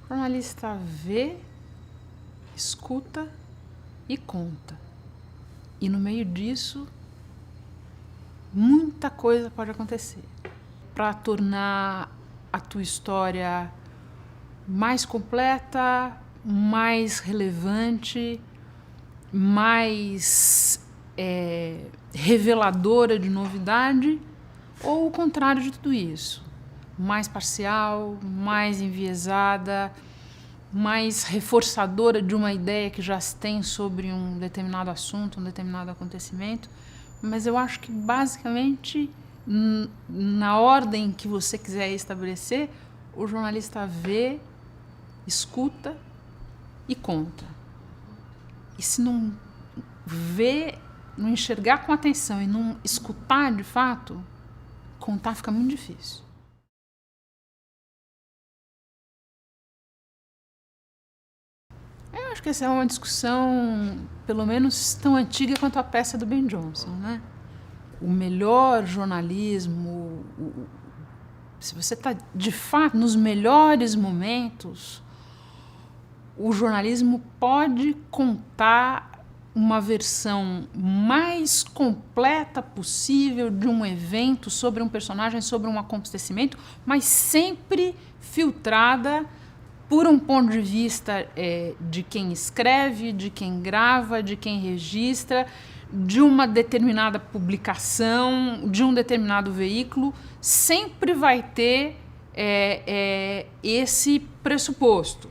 O jornalista vê, escuta e conta. E no meio disso, muita coisa pode acontecer para tornar a tua história mais completa, mais relevante, mais reveladora de novidade, ou o contrário de tudo isso, mais parcial, mais enviesada, mais reforçadora de uma ideia que já se tem sobre um determinado assunto, um determinado acontecimento. Mas eu acho que, basicamente, na ordem que você quiser estabelecer, o jornalista vê, escuta e conta. E se não ver, não enxergar com atenção e não escutar de fato, contar fica muito difícil. Eu acho que essa é uma discussão, pelo menos, tão antiga quanto a peça do Ben Jonson, né? O melhor jornalismo, se você está, de fato, nos melhores momentos, o jornalismo pode contar uma versão mais completa possível de um evento, sobre um personagem, sobre um acontecimento, mas sempre filtrada por um ponto de vista de quem escreve, de quem grava, de quem registra, de uma determinada publicação, de um determinado veículo. Sempre vai ter esse pressuposto.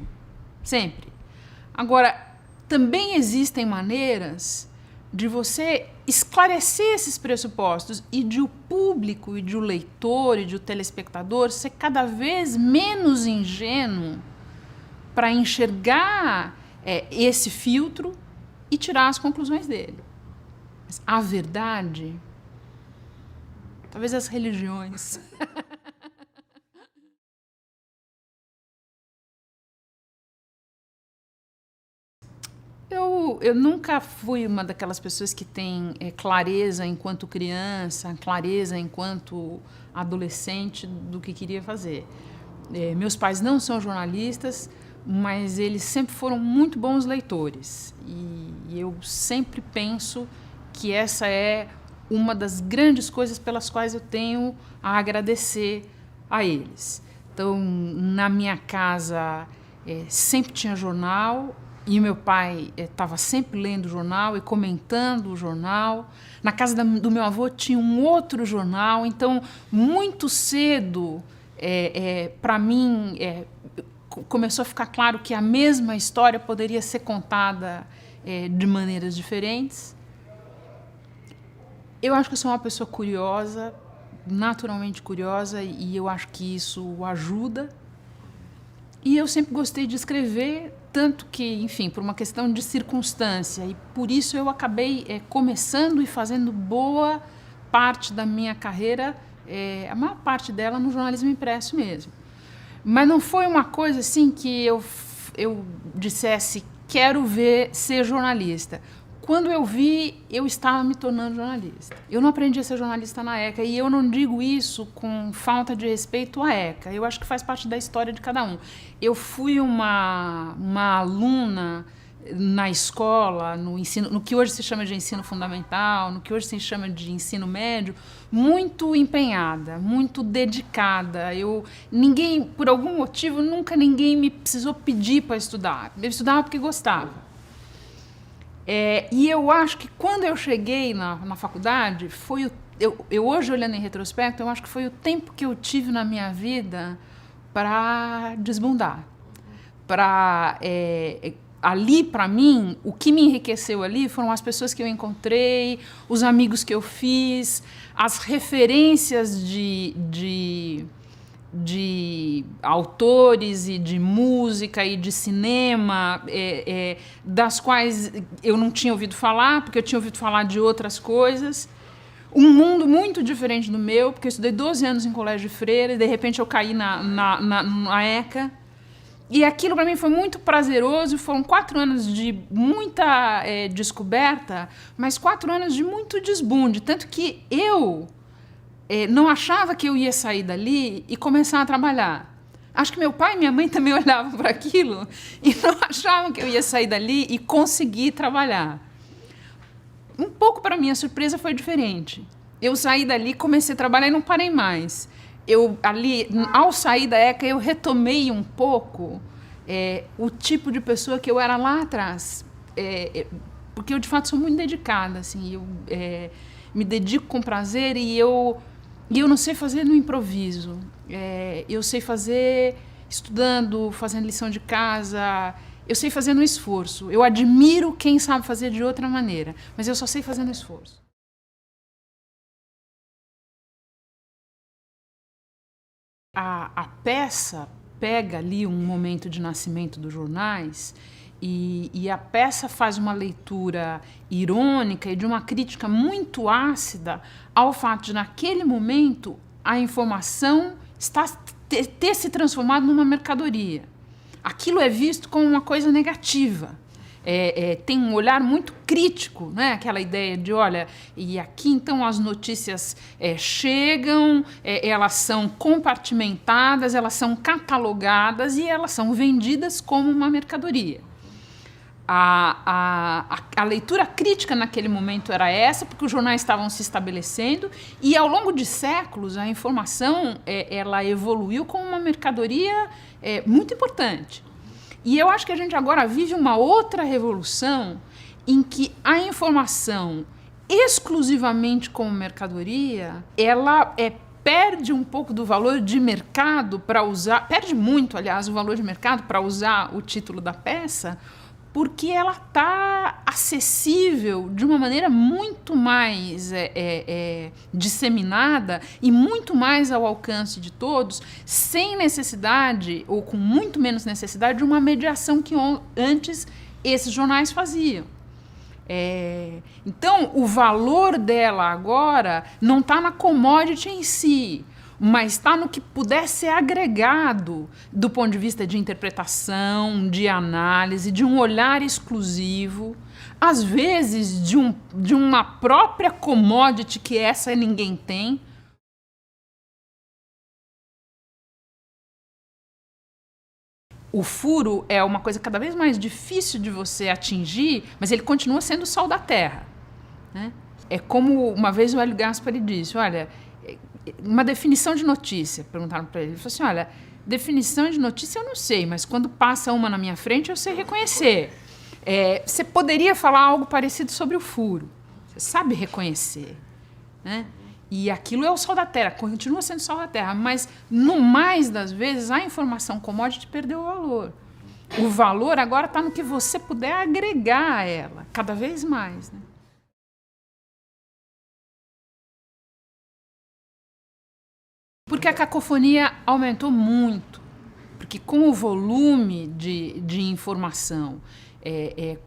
Sempre. Agora, também existem maneiras de você esclarecer esses pressupostos e de o público, e de o leitor, e de o telespectador ser cada vez menos ingênuo para enxergar esse filtro e tirar as conclusões dele. Mas a verdade, talvez as religiões... Eu nunca fui uma daquelas pessoas que tem clareza enquanto criança, clareza enquanto adolescente do que queria fazer. Meus pais não são jornalistas, mas eles sempre foram muito bons leitores. E eu sempre penso que essa é uma das grandes coisas pelas quais eu tenho a agradecer a eles. Então, na minha casa, sempre tinha jornal. E meu pai estava sempre lendo o jornal e comentando o jornal. Na casa do meu avô tinha um outro jornal. Então, muito cedo, para mim, começou a ficar claro que a mesma história poderia ser contada de maneiras diferentes. Eu acho que eu sou uma pessoa curiosa, naturalmente curiosa, e eu acho que isso ajuda. E eu sempre gostei de escrever, tanto que, enfim, por uma questão de circunstância, e por isso eu acabei começando e fazendo boa parte da minha carreira, a maior parte dela no jornalismo impresso mesmo. Mas não foi uma coisa assim que eu dissesse, quero ser jornalista. Quando eu vi, eu estava me tornando jornalista. Eu não aprendi a ser jornalista na ECA, e eu não digo isso com falta de respeito à ECA. Eu acho que faz parte da história de cada um. Eu fui uma aluna na escola, no ensino, no que hoje se chama de ensino fundamental, no que hoje se chama de ensino médio, muito empenhada, muito dedicada. Ninguém, por algum motivo, nunca ninguém me precisou pedir para estudar. Eu estudava porque gostava. E eu acho que quando eu cheguei na faculdade, eu hoje olhando em retrospecto, eu acho que foi o tempo que eu tive na minha vida para desbundar. Ali, para mim, o que me enriqueceu ali foram as pessoas que eu encontrei, os amigos que eu fiz, as referências de autores e de música e de cinema, das quais eu não tinha ouvido falar, porque eu tinha ouvido falar de outras coisas. Um mundo muito diferente do meu, porque eu estudei 12 anos em colégio de freira e, de repente, eu caí na ECA. E aquilo, para mim, foi muito prazeroso. Foram 4 anos de muita descoberta, mas 4 anos de muito desbunde. Tanto que eu não achava que eu ia sair dali e começar a trabalhar. Acho que meu pai e minha mãe também olhavam para aquilo e não achavam que eu ia sair dali e conseguir trabalhar. Um pouco, para minha surpresa, foi diferente. Eu saí dali, comecei a trabalhar e não parei mais. Ao sair da ECA, eu retomei um pouco o tipo de pessoa que eu era lá atrás. Porque eu, de fato, sou muito dedicada. Assim, eu me dedico com prazer e eu não sei fazer no improviso. Eu sei fazer estudando, fazendo lição de casa. Eu sei fazer no esforço. Eu admiro quem sabe fazer de outra maneira, mas eu só sei fazer no esforço. A peça pega ali um momento de nascimento dos jornais e a peça faz uma leitura irônica e de uma crítica muito ácida ao fato de, naquele momento, a informação ter se transformado numa mercadoria. Aquilo é visto como uma coisa negativa. Tem um olhar muito crítico, né? Aquela ideia de, olha, e aqui então as notícias chegam, elas são compartimentadas, elas são catalogadas e elas são vendidas como uma mercadoria. A leitura crítica naquele momento era essa, porque os jornais estavam se estabelecendo e, ao longo de séculos, a informação ela evoluiu como uma mercadoria muito importante. E eu acho que a gente agora vive uma outra revolução em que a informação exclusivamente como mercadoria, ela perde um pouco do valor de mercado para usar, perde muito, aliás, o valor de mercado para usar o título da peça, porque ela está acessível de uma maneira muito mais disseminada e muito mais ao alcance de todos, sem necessidade, ou com muito menos necessidade, de uma mediação que antes esses jornais faziam. Então, o valor dela agora não está na commodity em si, mas está no que puder ser agregado do ponto de vista de interpretação, de análise, de um olhar exclusivo, às vezes de uma própria commodity que essa ninguém tem. O furo é uma coisa cada vez mais difícil de você atingir, mas ele continua sendo o sal da terra, né? É como uma vez o Hélio Gaspari disse, olha, uma definição de notícia, perguntaram para ele, ele falou assim, olha, definição de notícia eu não sei, mas quando passa uma na minha frente eu sei reconhecer. Você poderia falar algo parecido sobre o furo, você sabe reconhecer, né? E aquilo é o sol da terra, continua sendo sol da terra, mas no mais das vezes a informação commodity perdeu o valor. O valor agora está no que você puder agregar a ela, cada vez mais, né? Porque a cacofonia aumentou muito, porque com o volume de informação,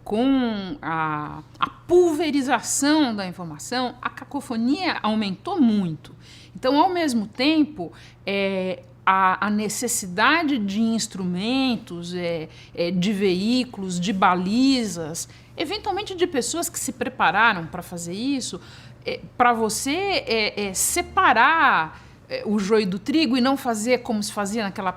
com a pulverização da informação, a cacofonia aumentou muito. Então, ao mesmo tempo, a necessidade de instrumentos, de veículos, de balizas, eventualmente de pessoas que se prepararam para fazer isso, para você separar o joio do trigo e não fazer como se fazia naquela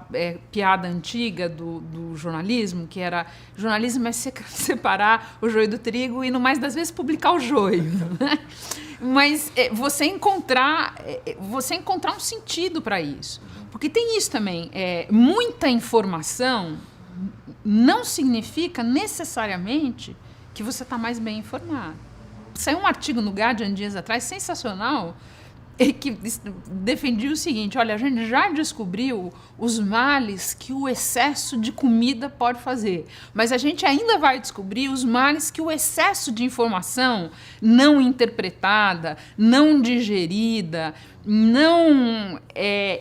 piada antiga do jornalismo, que era jornalismo é separar o joio do trigo e, no mais das vezes, publicar o joio. Mas você encontrar um sentido para isso. Porque tem isso também, muita informação não significa necessariamente que você está mais bem informado. Saiu um artigo no Guardian dias atrás, sensacional, que defendia o seguinte, olha, a gente já descobriu os males que o excesso de comida pode fazer, mas a gente ainda vai descobrir os males que o excesso de informação não interpretada, não digerida, não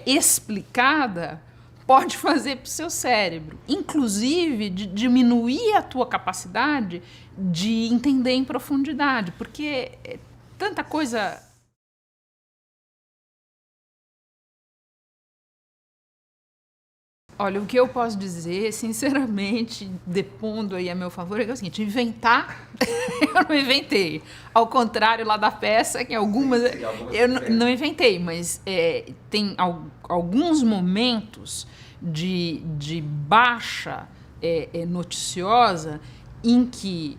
explicada pode fazer para o seu cérebro, inclusive de diminuir a tua capacidade de entender em profundidade, porque tanta coisa... Olha, o que eu posso dizer, sinceramente, depondo aí a meu favor, é o seguinte, inventar, eu não inventei. Ao contrário lá da peça, que algumas eu não inventei, mas tem alguns momentos de baixa noticiosa, em que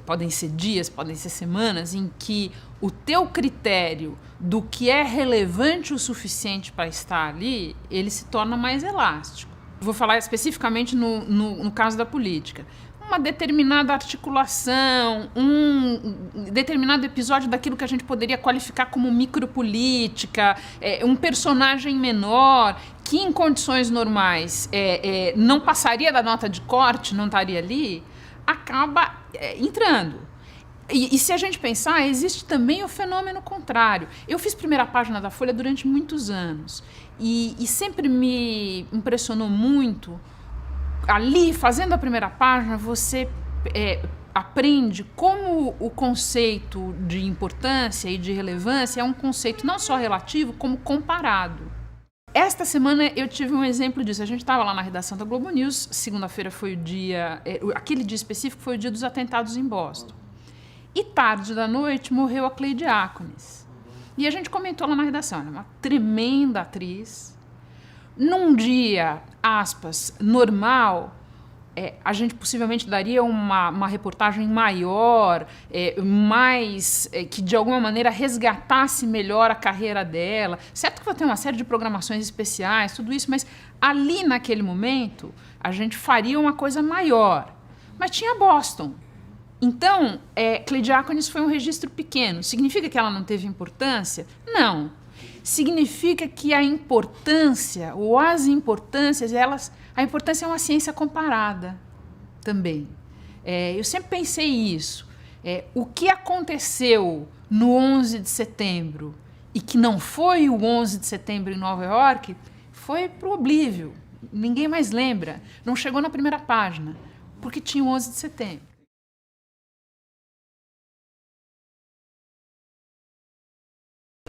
podem ser dias, podem ser semanas, em que o teu critério do que é relevante o suficiente para estar ali, ele se torna mais elástico. Vou falar especificamente no caso da política. Uma determinada articulação, um determinado episódio daquilo que a gente poderia qualificar como micropolítica, um personagem menor que em condições normais não passaria da nota de corte, não estaria ali, acaba entrando. E se a gente pensar, existe também o fenômeno contrário. Eu fiz primeira página da Folha durante muitos anos e sempre me impressionou muito. Ali, fazendo a primeira página, você aprende como o conceito de importância e de relevância é um conceito não só relativo, como comparado. Esta semana eu tive um exemplo disso. A gente estava lá na redação da Globo News, segunda-feira foi o dia... aquele dia específico foi o dia dos atentados em Boston. E tarde da noite morreu a Cleide Diáconis. E a gente comentou lá na redação, ela é uma tremenda atriz. Num dia, aspas, normal, a gente possivelmente daria uma reportagem maior, que de alguma maneira resgatasse melhor a carreira dela. Certo que vai ter uma série de programações especiais, tudo isso, mas ali naquele momento a gente faria uma coisa maior. Mas tinha Boston. Então, Cleide Diáconis foi um registro pequeno. Significa que ela não teve importância? Não. Significa que a importância, ou as importâncias, a importância é uma ciência comparada também. Eu sempre pensei isso. O que aconteceu no 11 de setembro e que não foi o 11 de setembro em Nova York, foi para o oblívio. Ninguém mais lembra. Não chegou na primeira página, porque tinha o 11 de setembro.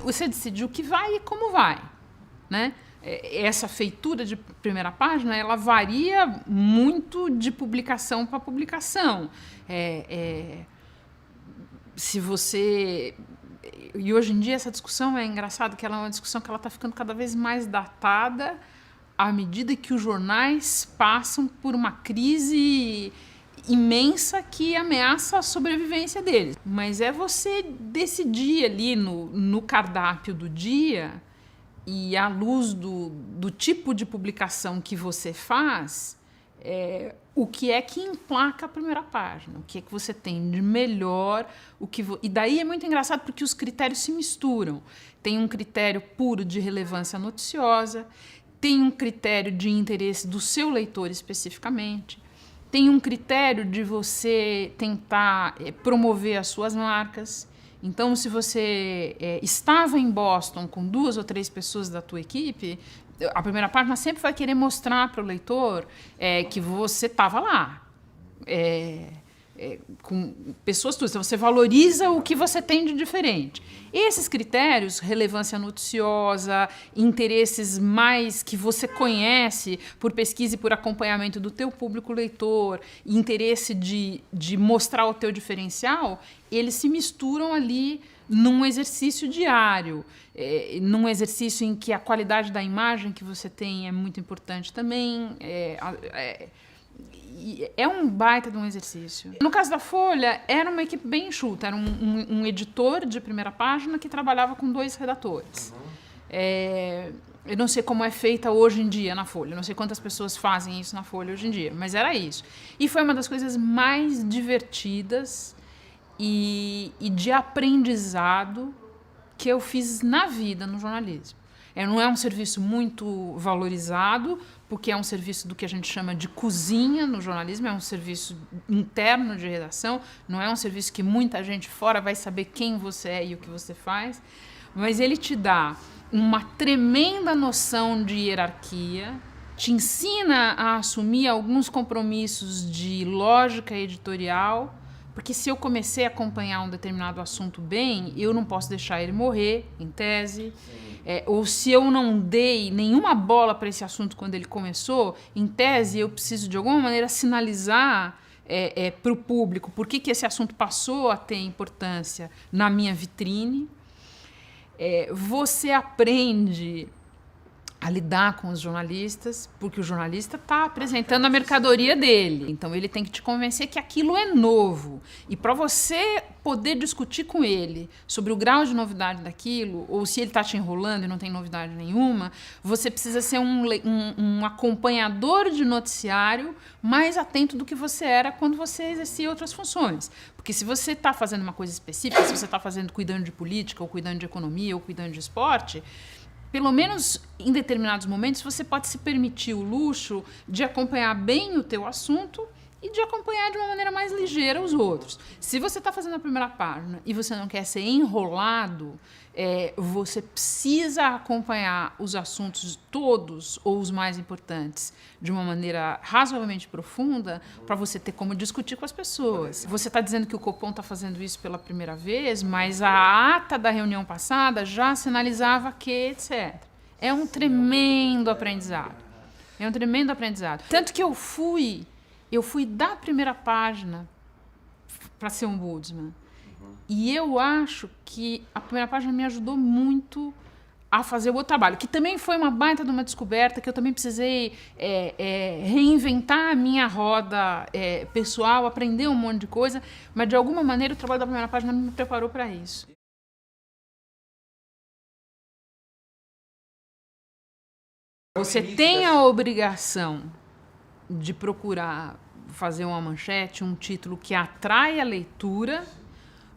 Você decidiu que vai e como vai, né? Essa feitura de primeira página, ela varia muito de publicação para publicação. Se você... E hoje em dia essa discussão é engraçada, que ela é uma discussão que ela está ficando cada vez mais datada à medida que os jornais passam por uma crise imensa que ameaça a sobrevivência deles. Mas é você decidir ali no cardápio do dia e à luz do tipo de publicação que você faz, o que é que emplaca a primeira página, o que é que você tem de melhor. E daí é muito engraçado porque os critérios se misturam. Tem um critério puro de relevância noticiosa, tem um critério de interesse do seu leitor especificamente, tem um critério de você tentar promover as suas marcas. Então, se você estava em Boston com 2 ou 3 pessoas da tua equipe, a primeira página sempre vai querer mostrar para o leitor que você estava lá. Com pessoas tuas, então você valoriza o que você tem de diferente. Esses critérios, relevância noticiosa, interesses mais que você conhece por pesquisa e por acompanhamento do teu público leitor, interesse de mostrar o teu diferencial, eles se misturam ali num exercício diário, num exercício em que a qualidade da imagem que você tem é muito importante também. É um baita de um exercício. No caso da Folha, era uma equipe bem enxuta. Era um editor de primeira página que trabalhava com 2 redatores. Eu não sei como é feita hoje em dia na Folha. Eu não sei quantas pessoas fazem isso na Folha hoje em dia. Mas era isso. E foi uma das coisas mais divertidas e de aprendizado que eu fiz na vida no jornalismo. Não é um serviço muito valorizado, porque é um serviço do que a gente chama de cozinha no jornalismo, é um serviço interno de redação, não é um serviço que muita gente fora vai saber quem você é e o que você faz, mas ele te dá uma tremenda noção de hierarquia, te ensina a assumir alguns compromissos de lógica editorial, porque se eu comecei a acompanhar um determinado assunto bem, eu não posso deixar ele morrer, em tese. Ou se eu não dei nenhuma bola para esse assunto quando ele começou, em tese eu preciso de alguma maneira sinalizar para o público por que esse assunto passou a ter importância na minha vitrine. Você aprende a lidar com os jornalistas, porque o jornalista está apresentando a mercadoria dele. Então, ele tem que te convencer que aquilo é novo. E para você poder discutir com ele sobre o grau de novidade daquilo, ou se ele está te enrolando e não tem novidade nenhuma, você precisa ser um acompanhador de noticiário mais atento do que você era quando você exercia outras funções. Porque se você está fazendo uma coisa específica, se você está cuidando de política, ou cuidando de economia, ou cuidando de esporte, pelo menos em determinados momentos você pode se permitir o luxo de acompanhar bem o teu assunto e de acompanhar de uma maneira mais ligeira os outros. Se você está fazendo a primeira página e você não quer ser enrolado, você precisa acompanhar os assuntos todos, ou os mais importantes, de uma maneira razoavelmente profunda, para você ter como discutir com as pessoas. Você está dizendo que o Copom está fazendo isso pela primeira vez, mas a ata da reunião passada já sinalizava que, etc. É um tremendo aprendizado. É um tremendo aprendizado. Tanto que eu fui da primeira página para ser ombudsman. E eu acho que a primeira página me ajudou muito a fazer o outro trabalho, que também foi uma baita de uma descoberta, que eu também precisei reinventar a minha roda pessoal, aprender um monte de coisa, mas de alguma maneira o trabalho da primeira página me preparou para isso. Você tem a obrigação de procurar fazer uma manchete, um título que atrai a leitura,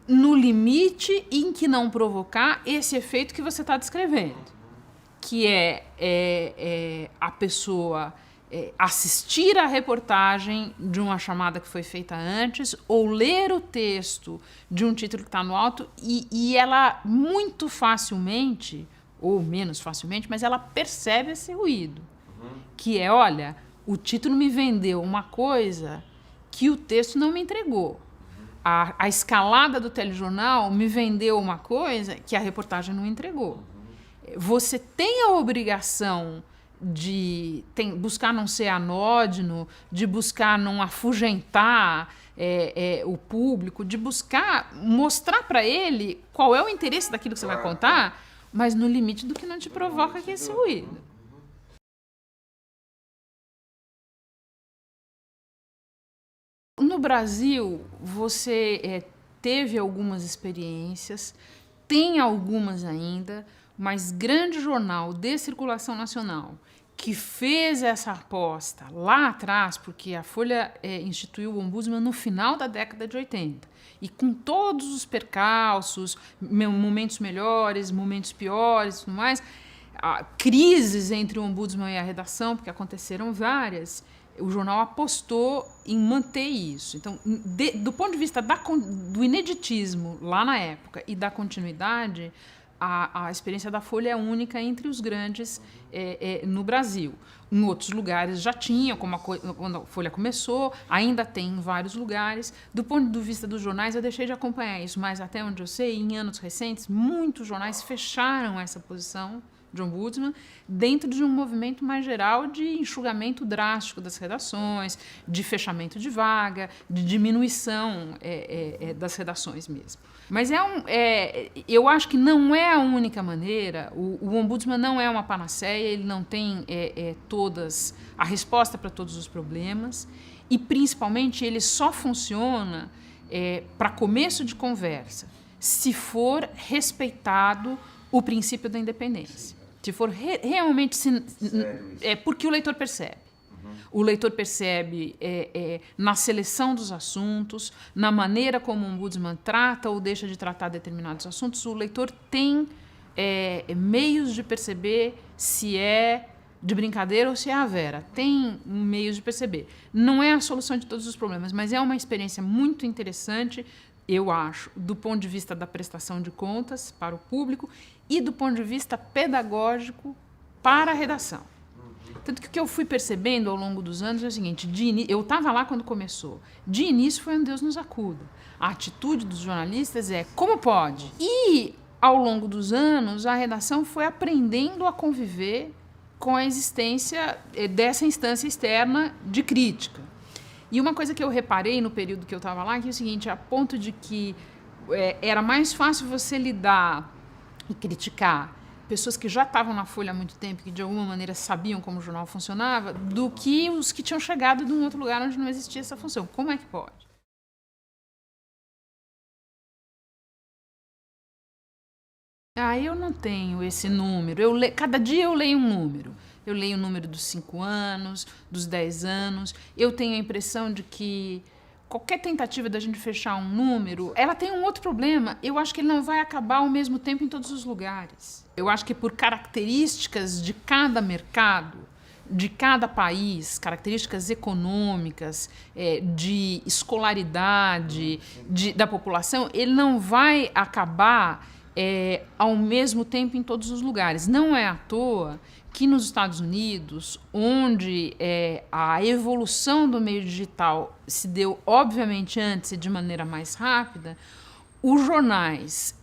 no limite em que não provocar esse efeito que você está descrevendo, que é a pessoa assistir a reportagem de uma chamada que foi feita antes, ou ler o texto de um título que está no alto, e ela muito facilmente, ou menos facilmente, mas ela percebe esse ruído, que é, olha, o título me vendeu uma coisa que o texto não me entregou. A escalada do telejornal me vendeu uma coisa que a reportagem não entregou. Você tem a obrigação de buscar não ser anódino, de buscar não afugentar o público, de buscar mostrar para ele qual é o interesse daquilo que você vai contar, mas no limite do que não te provoca esse ruído. No Brasil, você teve algumas experiências, tem algumas ainda, mas grande jornal de circulação nacional que fez essa aposta lá atrás, porque a Folha instituiu o Ombudsman no final da década de 80, e com todos os percalços, momentos melhores, momentos piores e tudo mais, crises entre o Ombudsman e a redação, porque aconteceram várias, o jornal apostou em manter isso. Então, do ponto de vista do ineditismo lá na época e da continuidade, a experiência da Folha é única entre os grandes no Brasil. Em outros lugares já tinha, quando a Folha começou, ainda tem em vários lugares. Do ponto de vista dos jornais, eu deixei de acompanhar isso, mas até onde eu sei, em anos recentes, muitos jornais fecharam essa posição de ombudsman dentro de um movimento mais geral de enxugamento drástico das redações, de fechamento de vaga, de diminuição das redações mesmo. Mas eu acho que não é a única maneira. O ombudsman não é uma panaceia, ele não tem a resposta para todos os problemas, e principalmente ele só funciona para começo de conversa se for respeitado o princípio da independência. Se for realmente... porque o leitor percebe. O leitor percebe na seleção dos assuntos, na maneira como o ombudsman trata ou deixa de tratar determinados assuntos. O leitor tem meios de perceber se é de brincadeira ou se é a vera. Tem meios de perceber. Não é a solução de todos os problemas, mas é uma experiência muito interessante, eu acho, do ponto de vista da prestação de contas para o público e do ponto de vista pedagógico para a redação. Tanto que o que eu fui percebendo ao longo dos anos é o seguinte, eu estava lá quando começou, de início foi um Deus nos acuda. A atitude dos jornalistas é como pode? E, ao longo dos anos, a redação foi aprendendo a conviver com a existência dessa instância externa de crítica. E uma coisa que eu reparei no período que eu estava lá, que é o seguinte, a ponto de que era mais fácil você lidar e criticar pessoas que já estavam na Folha há muito tempo, que de alguma maneira sabiam como o jornal funcionava, do que os que tinham chegado de um outro lugar onde não existia essa função. Como é que pode? Eu não tenho esse número. Cada dia eu leio um número. Eu leio o número dos 5 anos, dos 10 anos. Eu tenho a impressão de que qualquer tentativa da gente fechar um número, ela tem um outro problema. Eu acho que ele não vai acabar ao mesmo tempo em todos os lugares. Eu acho que por características de cada mercado, de cada país, características econômicas, de escolaridade da população, ele não vai acabar ao mesmo tempo em todos os lugares. Não é à toa que nos Estados Unidos, onde a evolução do meio digital se deu, obviamente, antes e de maneira mais rápida, os jornais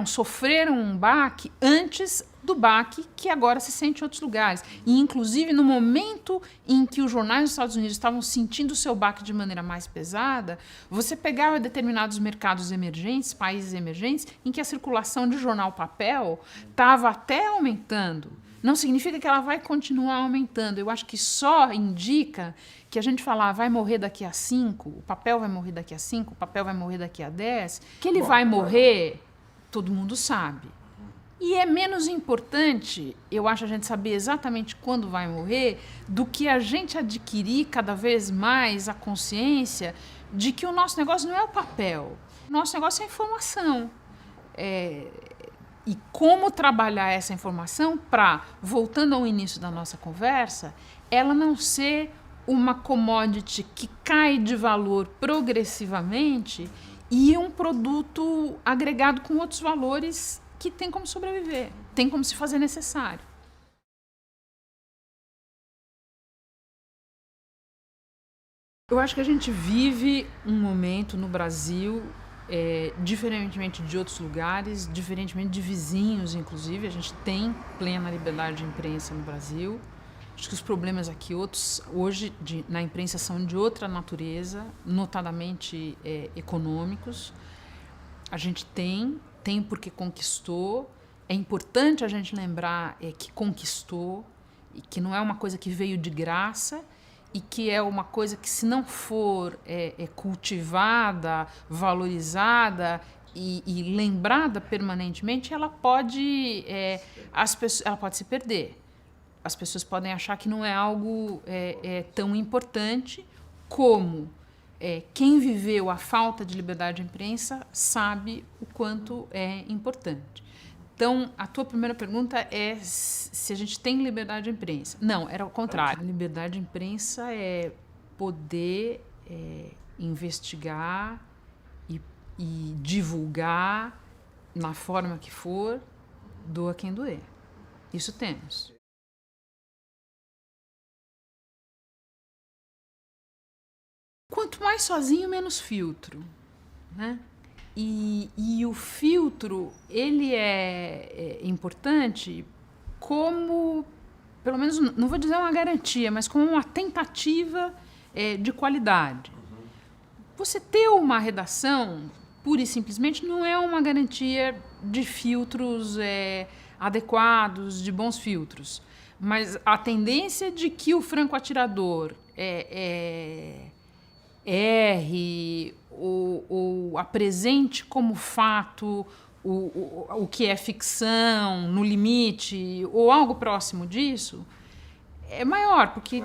sofreram um baque antes do baque que agora se sente em outros lugares. E, inclusive, no momento em que os jornais dos Estados Unidos estavam sentindo o seu baque de maneira mais pesada, você pegava determinados mercados emergentes, países emergentes, em que a circulação de jornal papel estava até aumentando. Não significa que ela vai continuar aumentando. Eu acho que só indica que a gente falar vai morrer daqui a 5, o papel vai morrer daqui a 5, o papel vai morrer daqui a 10, que ele vai morrer, todo mundo sabe. E é menos importante, eu acho, a gente saber exatamente quando vai morrer, do que a gente adquirir cada vez mais a consciência de que o nosso negócio não é o papel, o nosso negócio é a informação. E como trabalhar essa informação para, voltando ao início da nossa conversa, ela não ser uma commodity que cai de valor progressivamente e um produto agregado com outros valores que tem como sobreviver, tem como se fazer necessário. Eu acho que a gente vive um momento no Brasil, diferentemente de outros lugares, diferentemente de vizinhos, inclusive, a gente tem plena liberdade de imprensa no Brasil. Acho que os problemas aqui hoje na imprensa são de outra natureza, notadamente econômicos. A gente tem porque conquistou. É importante a gente lembrar que conquistou, e que não é uma coisa que veio de graça, e que é uma coisa que, se não for cultivada, valorizada e lembrada permanentemente, ela pode se perder. As pessoas podem achar que não é algo tão importante como quem viveu a falta de liberdade de imprensa sabe o quanto é importante. Então, a tua primeira pergunta é se a gente tem liberdade de imprensa. Não, era o contrário. A liberdade de imprensa é poder investigar e divulgar, na forma que for, doa quem doer. Isso temos. Quanto mais sozinho, menos filtro, né? E o filtro, ele é importante como, pelo menos, não vou dizer uma garantia, mas como uma tentativa de qualidade. Você ter uma redação, pura e simplesmente, não é uma garantia de filtros adequados, de bons filtros. Mas a tendência de que o franco-atirador erre ou apresente como fato o que é ficção, no limite, ou algo próximo disso, é maior, porque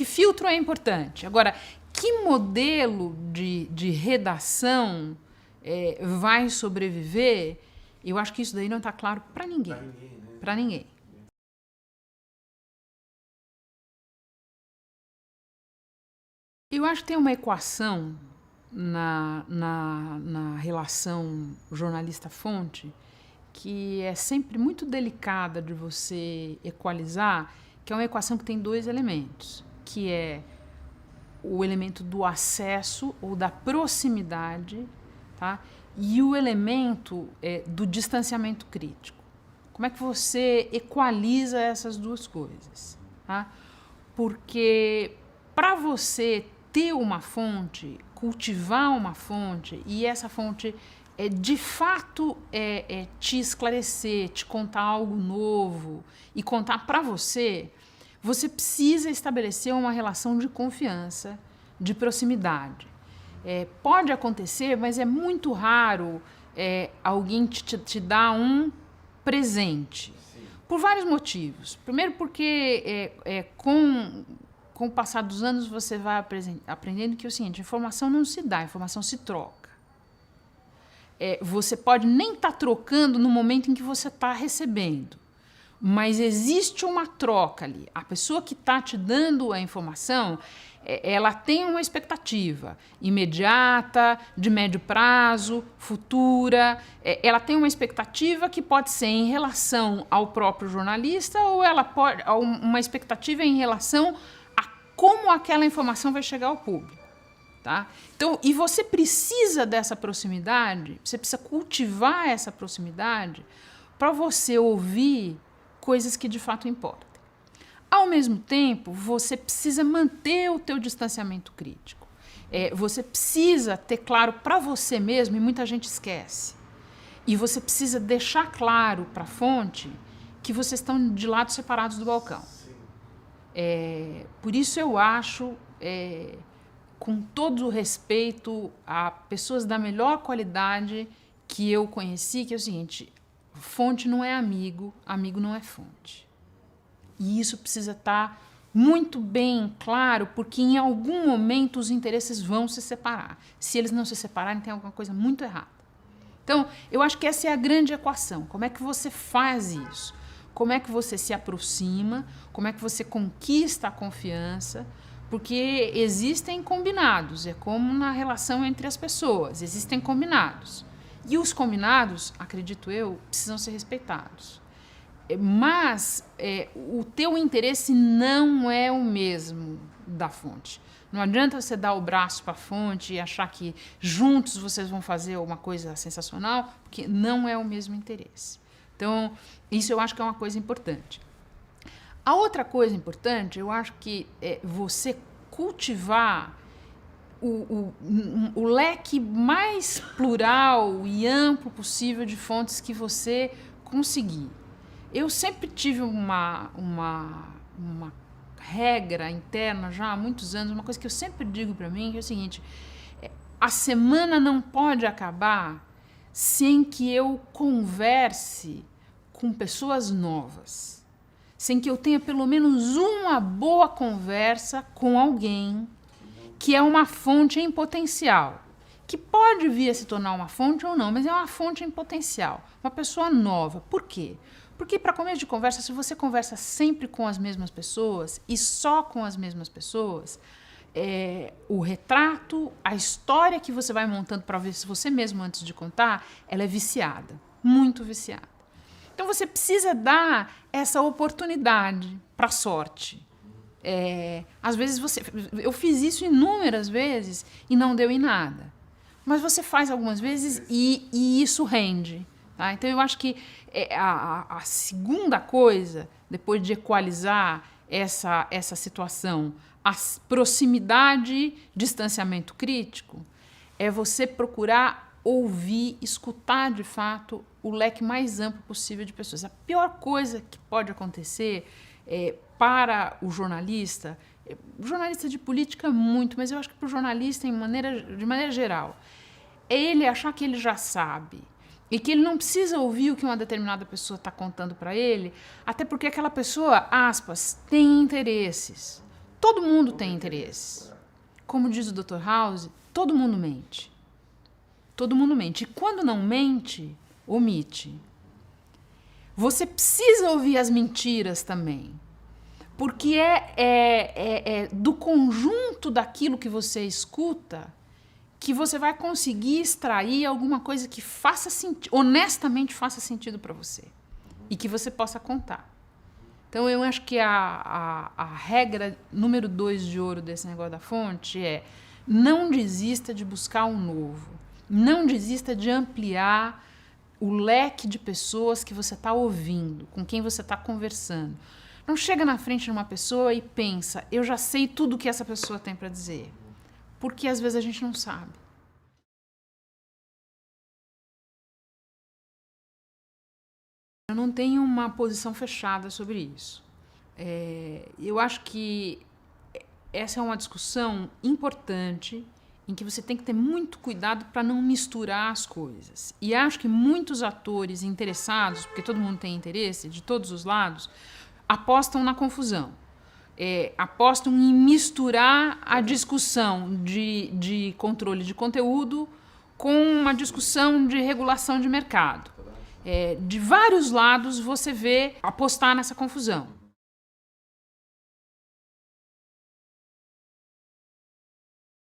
filtro é importante. Agora, que modelo de redação vai sobreviver, eu acho que isso daí não está claro para ninguém. Para ninguém. Eu acho que tem uma equação na relação jornalista-fonte que é sempre muito delicada de você equalizar, que é uma equação que tem 2 elementos, que é o elemento do acesso ou da proximidade, tá? E o elemento do distanciamento crítico. Como é que você equaliza essas 2 coisas? Tá? Porque para você ter uma fonte, cultivar uma fonte, e essa fonte de fato te esclarecer, te contar algo novo e contar para você, você precisa estabelecer uma relação de confiança, de proximidade. Pode acontecer, mas é muito raro alguém te dar um presente. Sim. Por vários motivos. Primeiro porque com o passar dos anos você vai aprendendo que é o seguinte, informação não se dá, informação se troca. Você pode nem estar trocando no momento em que você está recebendo, mas existe uma troca ali. A pessoa que está te dando a informação, ela tem uma expectativa imediata, de médio prazo, futura. Ela tem uma expectativa que pode ser em relação ao próprio jornalista ou ela pode uma expectativa em relação a como aquela informação vai chegar ao público. Tá? Então, e você precisa dessa proximidade, você precisa cultivar essa proximidade para você ouvir coisas que de fato importam. Ao mesmo tempo, você precisa manter o teu distanciamento crítico. Você precisa ter claro para você mesmo, e muita gente esquece, e você precisa deixar claro para a fonte que vocês estão de lados separados do balcão. Por isso eu acho, com todo o respeito a pessoas da melhor qualidade que eu conheci, que é o seguinte, fonte não é amigo, amigo não é fonte. E isso precisa estar muito bem claro, porque em algum momento os interesses vão se separar. Se eles não se separarem, tem alguma coisa muito errada. Então, eu acho que essa é a grande equação. Como é que você faz isso? Como é que você se aproxima? Como é que você conquista a confiança? Porque existem combinados, é como na relação entre as pessoas, existem combinados. E os combinados, acredito eu, precisam ser respeitados. Mas o teu interesse não é o mesmo da fonte. Não adianta você dar o braço para a fonte e achar que juntos vocês vão fazer uma coisa sensacional, porque não é o mesmo interesse. Então, isso eu acho que é uma coisa importante. A outra coisa importante, eu acho que você cultivar o leque mais plural e amplo possível de fontes que você conseguir. Eu sempre tive uma regra interna já há muitos anos, uma coisa que eu sempre digo para mim, que é o seguinte, a semana não pode acabar sem que eu converse com pessoas novas, sem que eu tenha pelo menos uma boa conversa com alguém que é uma fonte em potencial, que pode vir a se tornar uma fonte ou não, mas é uma fonte em potencial, uma pessoa nova. Por quê? Porque, para começo de conversa, se você conversa sempre com as mesmas pessoas e só com as mesmas pessoas, o retrato, a história que você vai montando para ver se você mesmo antes de contar, ela é viciada, muito viciada. Então, você precisa dar essa oportunidade para a sorte. Às vezes, eu fiz isso inúmeras vezes e não deu em nada. Mas você faz algumas vezes e isso rende. Tá? Então, eu acho que a segunda coisa, depois de equalizar essa situação, a proximidade, distanciamento crítico, é você procurar ouvir, escutar de fato o leque mais amplo possível de pessoas. A pior coisa que pode acontecer para o jornalista de política muito, mas eu acho que para o jornalista de maneira geral, é ele achar que ele já sabe e que ele não precisa ouvir o que uma determinada pessoa está contando para ele, até porque aquela pessoa, aspas, tem interesses. Todo mundo tem interesses. Como diz o Dr. House, todo mundo mente. Todo mundo mente. E quando não mente, omite. Você precisa ouvir as mentiras também. Porque é do conjunto daquilo que você escuta que você vai conseguir extrair alguma coisa que faça sentido, honestamente faça sentido para você e que você possa contar. Então, eu acho que a regra número 2 de ouro desse negócio da fonte é não desista de buscar um novo, não desista de ampliar o leque de pessoas que você está ouvindo, com quem você está conversando. Não chega na frente de uma pessoa e pensa, eu já sei tudo o que essa pessoa tem para dizer. Porque às vezes a gente não sabe. Eu não tenho uma posição fechada sobre isso. Eu acho que essa é uma discussão importante em que você tem que ter muito cuidado para não misturar as coisas. E acho que muitos atores interessados, porque todo mundo tem interesse de todos os lados, apostam na confusão. Apostam em misturar a discussão de controle de conteúdo com uma discussão de regulação de mercado. De vários lados você vê apostar nessa confusão.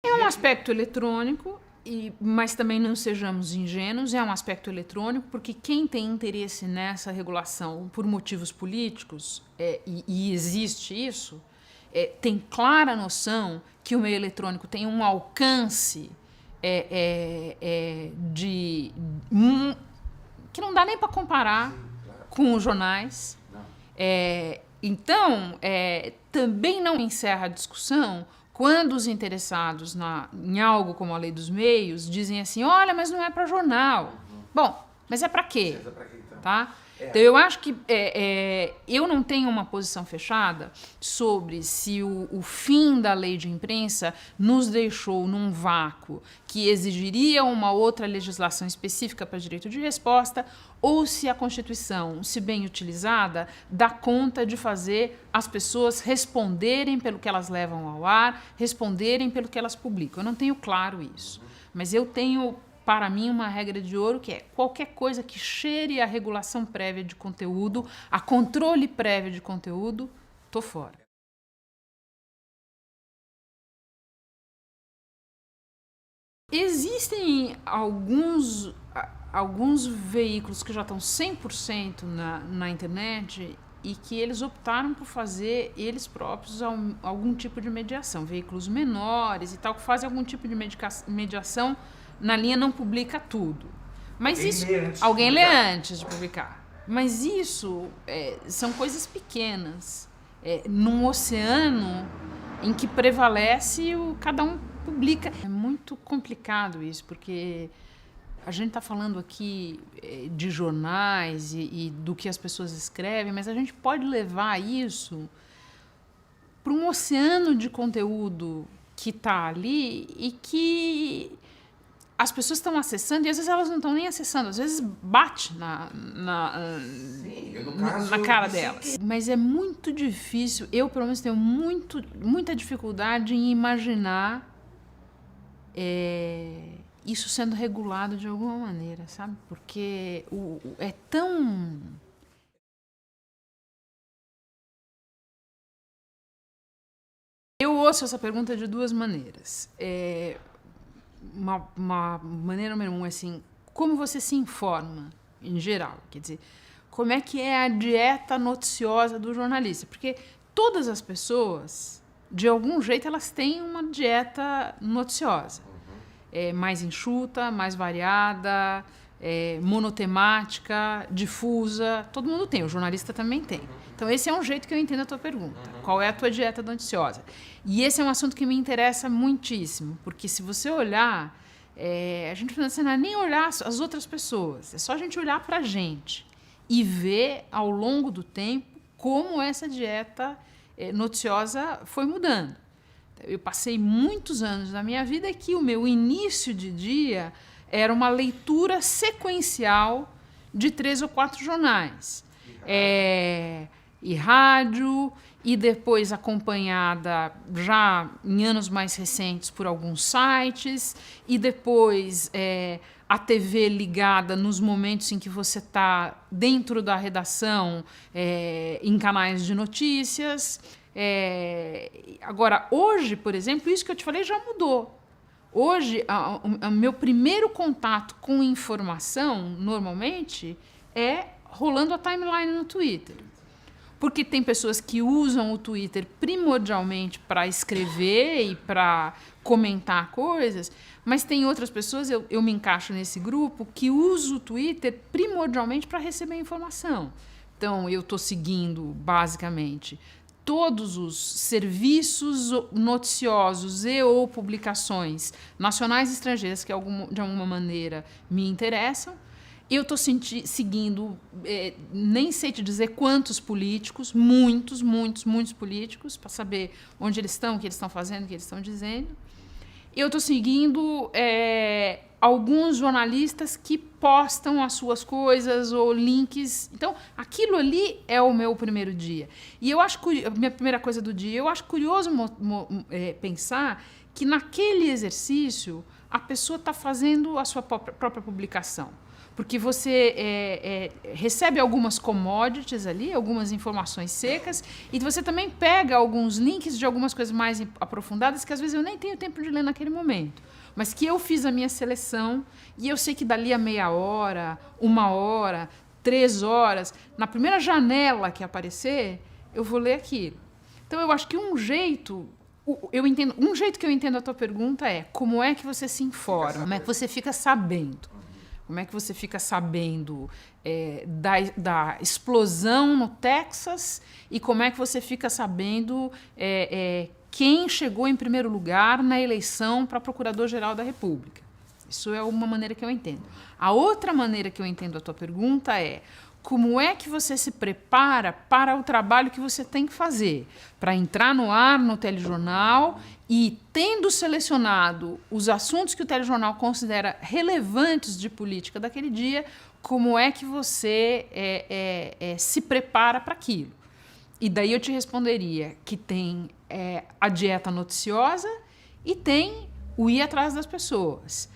É um aspecto eletrônico, mas também não sejamos ingênuos, é um aspecto eletrônico, porque quem tem interesse nessa regulação por motivos políticos, e existe isso, tem clara noção que o meio eletrônico tem um alcance que não dá nem para comparar com os jornais. Então, também não encerra a discussão quando os interessados em algo como a lei dos meios dizem assim, olha, mas não é para jornal. Bom, mas é para quê? Tá? Então, eu acho que eu não tenho uma posição fechada sobre se o fim da lei de imprensa nos deixou num vácuo que exigiria uma outra legislação específica para direito de resposta ou se a Constituição, se bem utilizada, dá conta de fazer as pessoas responderem pelo que elas levam ao ar, responderem pelo que elas publicam. Eu não tenho claro isso, mas eu tenho, para mim, uma regra de ouro que é qualquer coisa que cheire a regulação prévia de conteúdo, a controle prévio de conteúdo, tô fora. Existem alguns veículos que já estão 100% na internet e que eles optaram por fazer eles próprios algum tipo de mediação. Veículos menores e tal, que fazem algum tipo de mediação na linha não publica tudo. Mas alguém lê antes de publicar. Mas isso são coisas pequenas. Num oceano em que prevalece cada um publica. É muito complicado isso, porque a gente está falando aqui de jornais e do que as pessoas escrevem, mas a gente pode levar isso para um oceano de conteúdo que está ali e que as pessoas estão acessando e às vezes elas não estão nem acessando, às vezes bate na cara delas. Mas é muito difícil, eu pelo menos tenho muita dificuldade em imaginar isso sendo regulado de alguma maneira, sabe? Porque é tão... Eu ouço essa pergunta de duas maneiras. Uma maneira número um é assim, como você se informa em geral? Quer dizer, como é que é a dieta noticiosa do jornalista? Porque todas as pessoas, de algum jeito, elas têm uma dieta noticiosa. Mais enxuta, mais variada, monotemática, difusa. Todo mundo tem, o jornalista também tem. Então, esse é um jeito que eu entendo a tua pergunta. Qual é a tua dieta noticiosa? E esse é um assunto que me interessa muitíssimo, porque se você olhar, a gente não precisa nem olhar as outras pessoas, é só a gente olhar para a gente e ver ao longo do tempo como essa dieta noticiosa foi mudando. Eu passei muitos anos da minha vida que o meu início de dia era uma leitura sequencial de 3 ou 4 jornais. E rádio, e depois acompanhada já em anos mais recentes por alguns sites, e depois a TV ligada nos momentos em que você está dentro da redação, em canais de notícias. Agora, hoje, por exemplo, isso que eu te falei já mudou. Hoje, o meu primeiro contato com informação, normalmente, é rolando a timeline no Twitter. Porque tem pessoas que usam o Twitter primordialmente para escrever e para comentar coisas, mas tem outras pessoas, eu me encaixo nesse grupo, que usam o Twitter primordialmente para receber informação. Então, eu estou seguindo, basicamente, todos os serviços noticiosos e ou publicações nacionais e estrangeiras que de alguma maneira me interessam. Eu estou seguindo, nem sei te dizer quantos políticos, muitos políticos, para saber onde eles estão, o que eles estão fazendo, o que eles estão dizendo. Eu estou seguindo alguns jornalistas que postam as suas coisas ou links. Então, aquilo ali é o meu primeiro dia. E eu acho minha primeira coisa do dia. Eu acho curioso pensar que naquele exercício a pessoa está fazendo a sua própria publicação. Porque você recebe algumas commodities ali, algumas informações secas, e você também pega alguns links de algumas coisas mais aprofundadas que às vezes eu nem tenho tempo de ler naquele momento. Mas que eu fiz a minha seleção e eu sei que dali a meia hora, 1 hora, 3 horas, na primeira janela que aparecer, eu vou ler aquilo. Então eu acho que um jeito que eu entendo a tua pergunta é como é que você se informa, como é que você fica sabendo. Como é que você fica sabendo da explosão no Texas e como é que você fica sabendo quem chegou em primeiro lugar na eleição para Procurador-Geral da República? Isso é uma maneira que eu entendo. A outra maneira que eu entendo a tua pergunta é como é que você se prepara para o trabalho que você tem que fazer, para entrar no ar no telejornal e, tendo selecionado os assuntos que o telejornal considera relevantes de política daquele dia, como é que você se prepara para aquilo? E daí eu te responderia que tem a dieta noticiosa e tem o ir atrás das pessoas.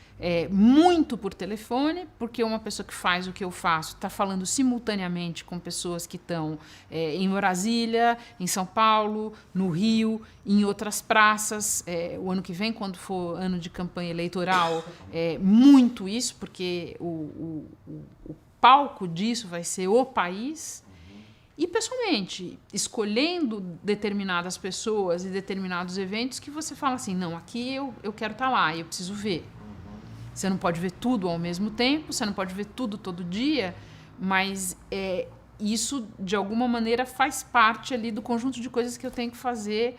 Muito por telefone, porque uma pessoa que faz o que eu faço está falando simultaneamente com pessoas que estão em Brasília, em São Paulo, no Rio, em outras praças. O ano que vem, quando for ano de campanha eleitoral, muito isso, porque o palco disso vai ser o país. E, pessoalmente, escolhendo determinadas pessoas e determinados eventos que você fala assim, não, aqui eu quero estar lá, eu preciso ver. Você não pode ver tudo ao mesmo tempo, você não pode ver tudo todo dia, mas isso, de alguma maneira, faz parte ali do conjunto de coisas que eu tenho que fazer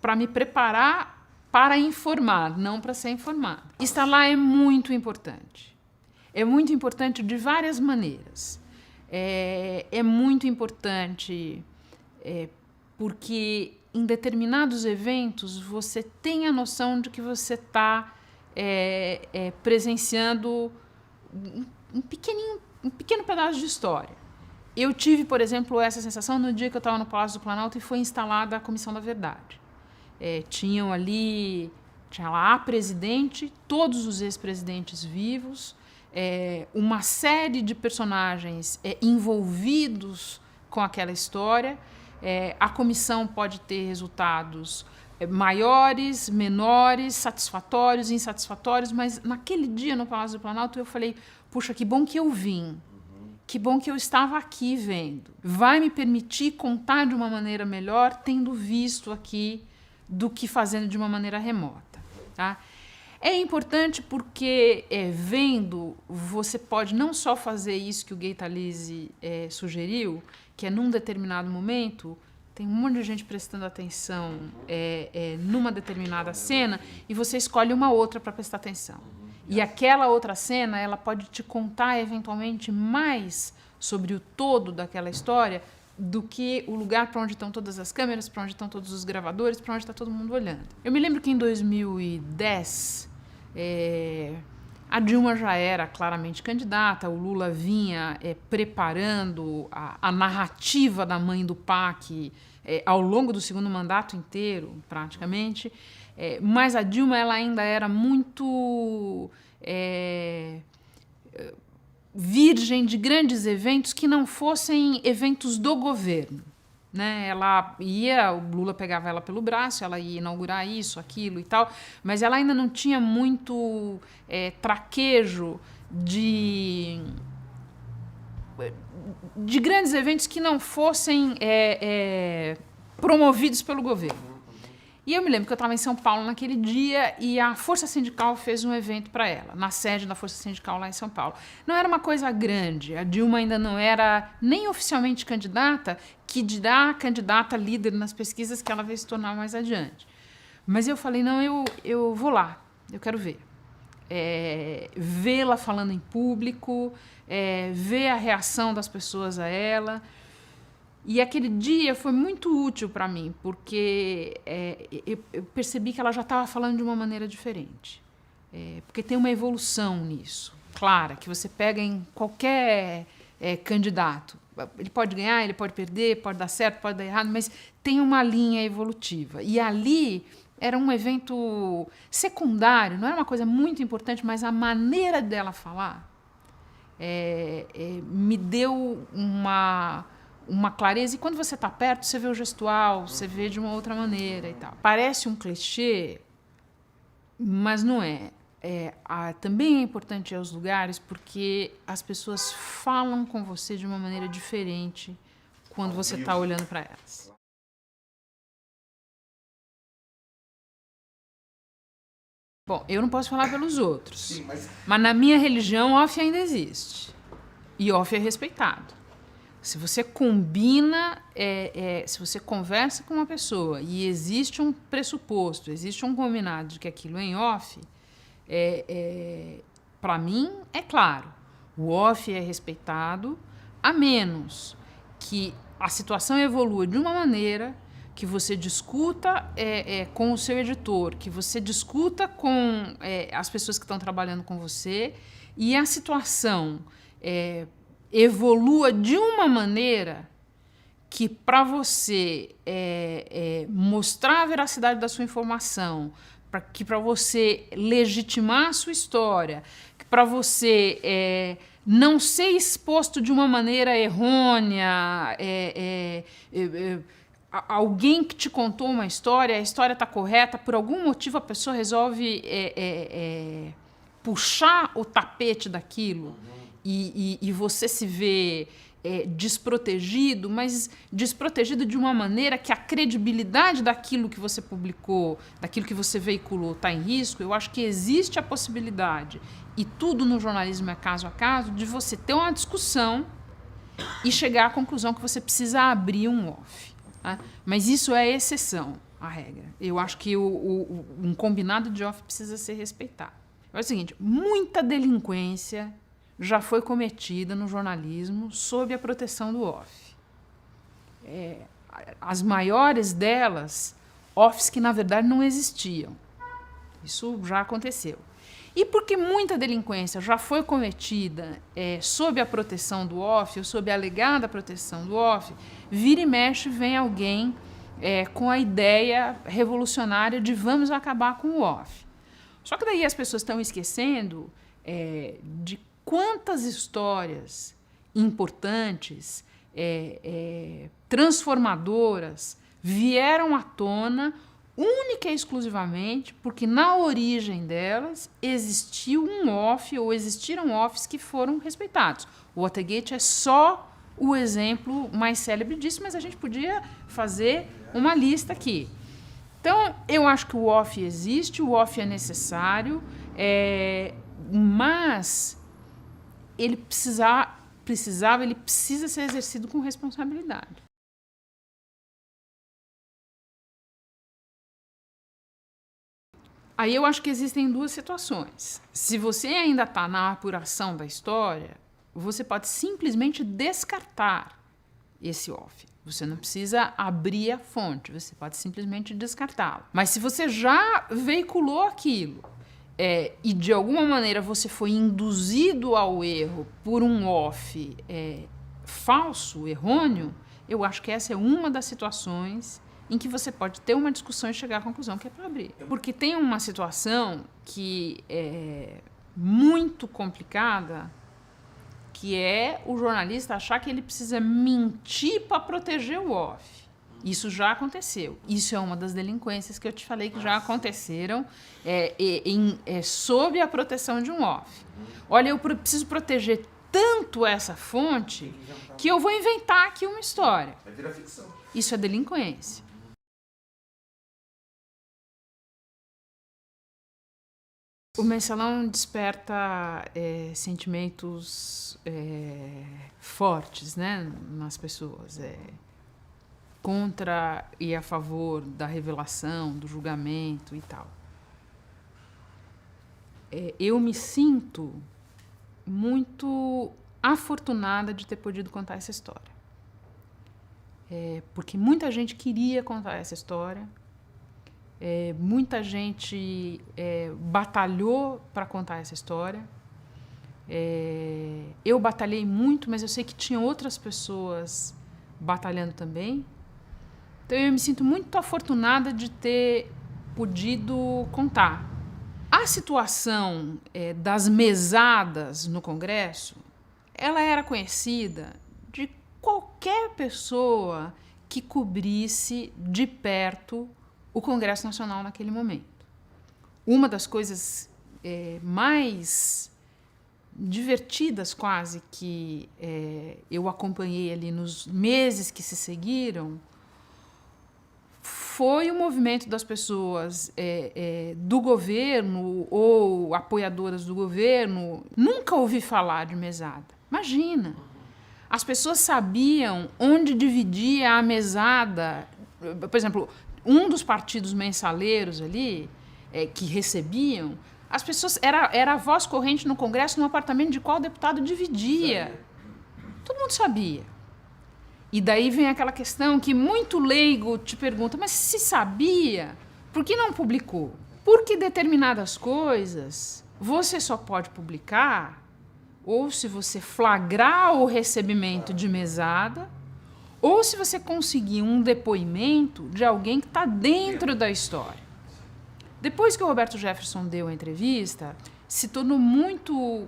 para me preparar para informar, não para ser informado. Estar lá é muito importante. É muito importante de várias maneiras. É muito importante porque em determinados eventos você tem a noção de que você está presenciando um pequeno pedaço de história. Eu tive, por exemplo, essa sensação no dia que eu estava no Palácio do Planalto e foi instalada a Comissão da Verdade. Tinha lá a presidente, todos os ex-presidentes vivos, uma série de personagens envolvidos com aquela história. A comissão pode ter resultados maiores, menores, satisfatórios, insatisfatórios, mas naquele dia no Palácio do Planalto eu falei, puxa, que bom que eu vim, que bom que eu estava aqui vendo. Vai me permitir contar de uma maneira melhor, tendo visto aqui, do que fazendo de uma maneira remota. Tá? É importante porque, vendo, você pode não só fazer isso que o Gay Talese sugeriu, que é num determinado momento, tem um monte de gente prestando atenção numa determinada cena e você escolhe uma outra para prestar atenção. E aquela outra cena, ela pode te contar, eventualmente, mais sobre o todo daquela história do que o lugar para onde estão todas as câmeras, para onde estão todos os gravadores, para onde está todo mundo olhando. Eu me lembro que em 2010... a Dilma já era claramente candidata, o Lula vinha preparando a narrativa da mãe do PAC ao longo do segundo mandato inteiro, praticamente, mas a Dilma ela ainda era muito virgem de grandes eventos que não fossem eventos do governo. Né? Ela ia, o Lula pegava ela pelo braço, ela ia inaugurar isso, aquilo e tal, mas ela ainda não tinha muito traquejo de grandes eventos que não fossem promovidos pelo governo. E eu me lembro que eu estava em São Paulo naquele dia e a Força Sindical fez um evento para ela, na sede da Força Sindical lá em São Paulo. Não era uma coisa grande, a Dilma ainda não era nem oficialmente candidata, que dirá candidata líder nas pesquisas que ela veio se tornar mais adiante. Mas eu falei, não, eu vou lá, eu quero ver. vê-la falando em público, ver a reação das pessoas a ela. E aquele dia foi muito útil para mim, porque eu percebi que ela já estava falando de uma maneira diferente. Porque tem uma evolução nisso, clara, que você pega em qualquer candidato. Ele pode ganhar, ele pode perder, pode dar certo, pode dar errado, mas tem uma linha evolutiva. E ali era um evento secundário, não era uma coisa muito importante, mas a maneira dela falar me deu uma clareza. E quando você está perto, você vê o gestual, você vê de uma outra maneira e tal. Parece um clichê, mas não é. Também é importante ir aos lugares porque as pessoas falam com você de uma maneira diferente quando você está olhando para elas. Bom, eu não posso falar pelos outros. Sim, mas na minha religião, off ainda existe. E off é respeitado. Se você combina, se você conversa com uma pessoa e existe um pressuposto, existe um combinado de que aquilo é em off, para mim, é claro, o off é respeitado, a menos que a situação evolua de uma maneira que você discuta com o seu editor, que você discuta com as pessoas que estão trabalhando com você e a situação evolua de uma maneira que, para você mostrar a veracidade da sua informação, para você legitimar a sua história, para você não ser exposto de uma maneira errônea, alguém que te contou uma história, a história está correta, por algum motivo a pessoa resolve puxar o tapete daquilo e você se vê desprotegido, mas desprotegido de uma maneira que a credibilidade daquilo que você publicou, daquilo que você veiculou está em risco. Eu acho que existe a possibilidade, e tudo no jornalismo é caso a caso, de você ter uma discussão e chegar à conclusão que você precisa abrir um off. Tá? Mas isso é exceção à regra. Eu acho que um combinado de off precisa ser respeitado. É o seguinte, muita delinquência já foi cometida no jornalismo sob a proteção do off. As maiores delas, offs que na verdade não existiam. Isso já aconteceu. E porque muita delinquência já foi cometida sob a proteção do off, ou sob a alegada proteção do off, vira e mexe vem alguém com a ideia revolucionária de vamos acabar com o off. Só que daí as pessoas estão esquecendo de quantas histórias importantes, transformadoras, vieram à tona única e exclusivamente porque na origem delas existiu um off ou existiram offs que foram respeitados. O Watergate é só o exemplo mais célebre disso, mas a gente podia fazer uma lista aqui. Então, eu acho que o off existe, o off é necessário, mas ele precisa ser exercido com responsabilidade. Aí eu acho que existem duas situações. Se você ainda está na apuração da história, você pode simplesmente descartar esse off. Você não precisa abrir a fonte, você pode simplesmente descartá-lo. Mas se você já veiculou aquilo e de alguma maneira você foi induzido ao erro por um off falso, errôneo, eu acho que essa é uma das situações em que você pode ter uma discussão e chegar à conclusão que é para abrir. Porque tem uma situação que é muito complicada, que é o jornalista achar que ele precisa mentir para proteger o off. Isso já aconteceu. Isso é uma das delinquências que eu te falei que já aconteceram sob a proteção de um off. Olha, eu preciso proteger tanto essa fonte que eu vou inventar aqui uma história. Vai virar ficção. Isso é delinquência. O mensalão desperta sentimentos fortes, né, nas pessoas. Contra e a favor da revelação, do julgamento e tal. eu me sinto muito afortunada de ter podido contar essa história. Porque muita gente queria contar essa história, muita gente batalhou para contar essa história. Eu batalhei muito, mas eu sei que tinha outras pessoas batalhando também. Então eu me sinto muito afortunada de ter podido contar. A situação das mesadas no Congresso, ela era conhecida de qualquer pessoa que cobrisse de perto o Congresso Nacional naquele momento. Uma das coisas mais divertidas quase que eu acompanhei ali nos meses que se seguiram foi o movimento das pessoas do governo ou apoiadoras do governo. Nunca ouvi falar de mesada. Imagina! As pessoas sabiam onde dividia a mesada. Por exemplo, um dos partidos mensaleiros ali, que recebiam, as pessoas era a voz corrente no Congresso no apartamento de qual deputado dividia. Todo mundo sabia. E daí vem aquela questão que muito leigo te pergunta, mas se sabia, por que não publicou? Porque determinadas coisas você só pode publicar ou se você flagrar o recebimento de mesada ou se você conseguir um depoimento de alguém que está dentro da história. Depois que o Roberto Jefferson deu a entrevista, se tornou muito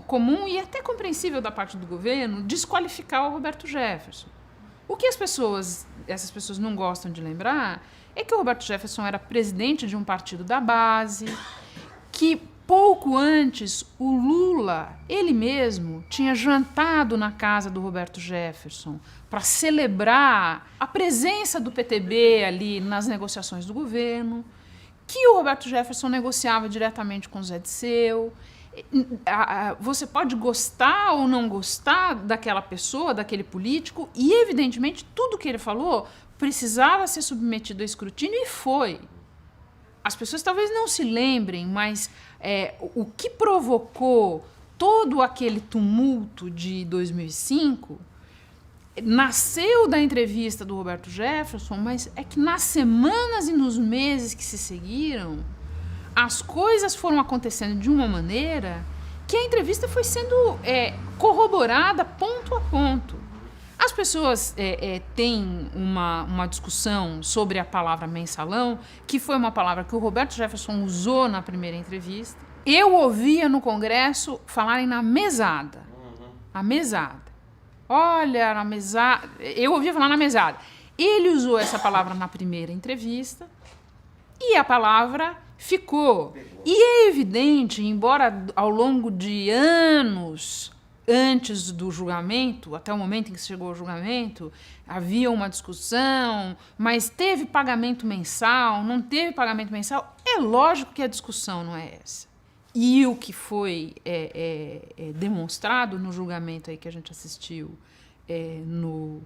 comum e até compreensível da parte do governo desqualificar o Roberto Jefferson. O que essas pessoas não gostam de lembrar é que o Roberto Jefferson era presidente de um partido da base, que pouco antes o Lula, ele mesmo, tinha jantado na casa do Roberto Jefferson para celebrar a presença do PTB ali nas negociações do governo, que o Roberto Jefferson negociava diretamente com o Zé Disseu. Você pode gostar ou não gostar daquela pessoa, daquele político, e evidentemente tudo que ele falou precisava ser submetido a escrutínio e foi. As pessoas talvez não se lembrem, mas o que provocou todo aquele tumulto de 2005 nasceu da entrevista do Roberto Jefferson, mas é que nas semanas e nos meses que se seguiram, as coisas foram acontecendo de uma maneira que a entrevista foi sendo corroborada ponto a ponto. As pessoas têm uma discussão sobre a palavra mensalão, que foi uma palavra que o Roberto Jefferson usou na primeira entrevista. Eu ouvia no Congresso falarem na mesada. A mesada. Olha, na mesada. Eu ouvia falar na mesada. Ele usou essa palavra na primeira entrevista e a palavra ficou. E é evidente, embora ao longo de anos antes do julgamento, até o momento em que chegou ao julgamento, havia uma discussão, mas teve pagamento mensal, não teve pagamento mensal, é lógico que a discussão não é essa. E o que foi demonstrado no julgamento aí que a gente assistiu no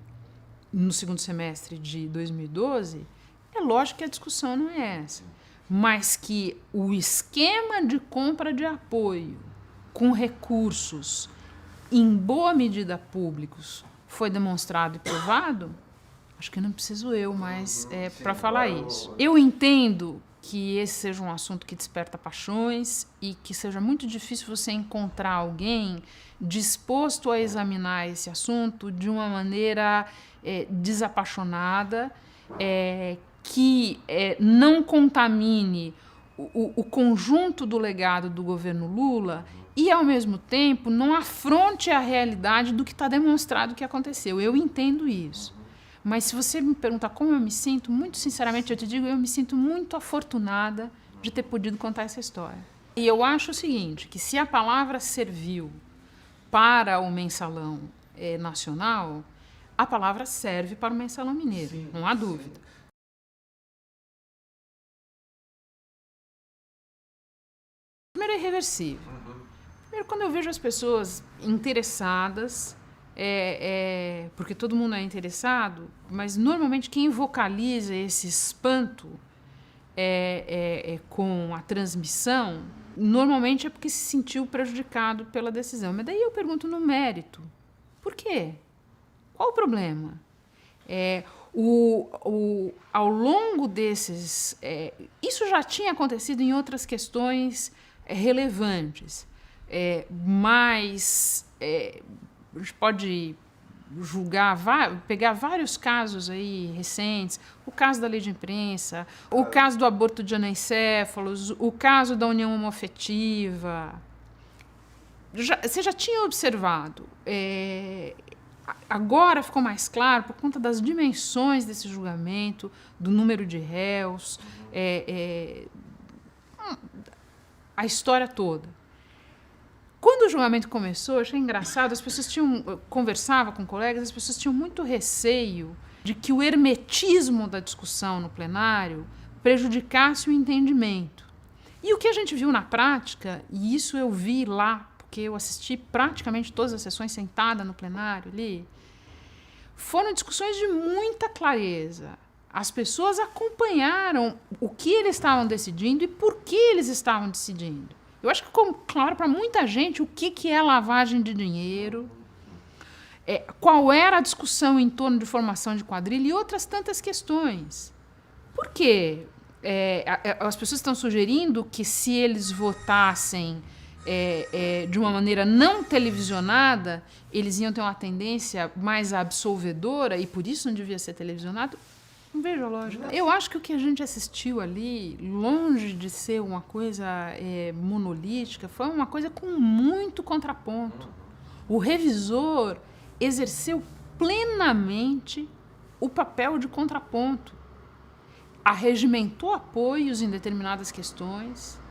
segundo semestre de 2012, é lógico que a discussão não é essa. Mas que o esquema de compra de apoio com recursos em boa medida públicos foi demonstrado e provado, acho que não preciso eu mais para falar isso. Eu entendo que esse seja um assunto que desperta paixões e que seja muito difícil você encontrar alguém disposto a examinar esse assunto de uma maneira desapaixonada, que não contamine o conjunto do legado do governo Lula e, ao mesmo tempo, não afronte a realidade do que está demonstrado que aconteceu. Eu entendo isso. Mas se você me perguntar como eu me sinto, muito sinceramente eu te digo, eu me sinto muito afortunada de ter podido contar essa história. E eu acho o seguinte, que se a palavra serviu para o mensalão nacional, a palavra serve para o mensalão mineiro, sim, não há dúvida. Primeiro, é irreversível. Primeiro, quando eu vejo as pessoas interessadas, porque todo mundo é interessado, mas normalmente quem vocaliza esse espanto com a transmissão, normalmente é porque se sentiu prejudicado pela decisão. Mas daí eu pergunto no mérito, por quê? Qual o problema? Ao longo desses... isso já tinha acontecido em outras questões relevantes, mas a gente pode pegar vários casos aí recentes, o caso da lei de imprensa, o caso do aborto de anencéfalos, o caso da união homoafetiva. Você já tinha observado. Agora ficou mais claro por conta das dimensões desse julgamento, do número de réus, a história toda. Quando o julgamento começou, eu achei engraçado, eu conversava com colegas, as pessoas tinham muito receio de que o hermetismo da discussão no plenário prejudicasse o entendimento. E o que a gente viu na prática, e isso eu vi lá, porque eu assisti praticamente todas as sessões sentada no plenário ali, foram discussões de muita clareza. As pessoas acompanharam o que eles estavam decidindo e por que eles estavam decidindo. Eu acho que ficou claro para muita gente o que é lavagem de dinheiro, qual era a discussão em torno de formação de quadrilha e outras tantas questões. Por quê? As pessoas estão sugerindo que se eles votassem de uma maneira não televisionada, eles iam ter uma tendência mais absolvedora e por isso não devia ser televisionado. Não vejo a lógica. Eu acho que o que a gente assistiu ali, longe de ser uma coisa monolítica, foi uma coisa com muito contraponto. O revisor exerceu plenamente o papel de contraponto. Arregimentou apoios em determinadas questões.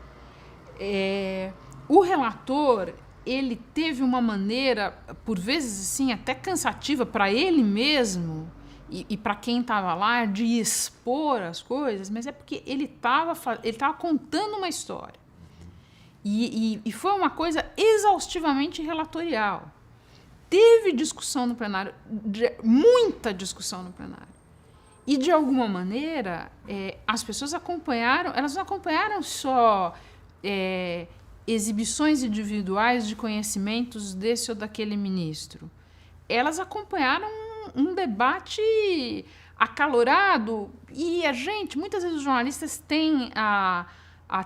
O relator, ele teve uma maneira, por vezes assim, até cansativa para ele mesmo, e para quem estava lá, de expor as coisas, mas é porque ele estava contando uma história. E foi uma coisa exaustivamente relatorial. Teve discussão no plenário, muita discussão no plenário. E, de alguma maneira, as pessoas acompanharam, elas não acompanharam só exibições individuais de conhecimentos desse ou daquele ministro. Elas acompanharam um debate acalorado e muitas vezes os jornalistas têm a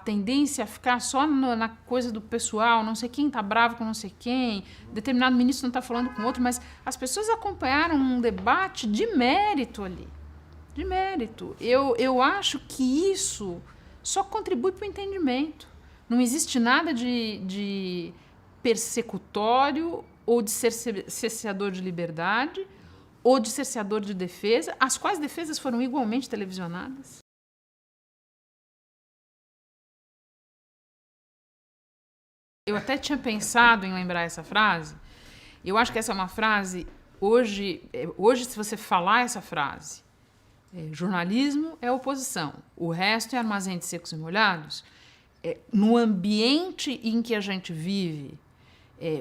tendência a ficar só na coisa do pessoal, não sei quem está bravo com não sei quem, determinado ministro não está falando com outro, mas as pessoas acompanharam um debate de mérito ali, de mérito. Eu acho que isso só contribui para o entendimento. Não existe nada de persecutório ou de cerceador de liberdade ou de cerceador de defesa, as quais defesas foram igualmente televisionadas. Eu até tinha pensado em lembrar essa frase. Eu acho que essa é uma frase, hoje se você falar essa frase, jornalismo é oposição, o resto é armazém de secos e molhados, no ambiente em que a gente vive,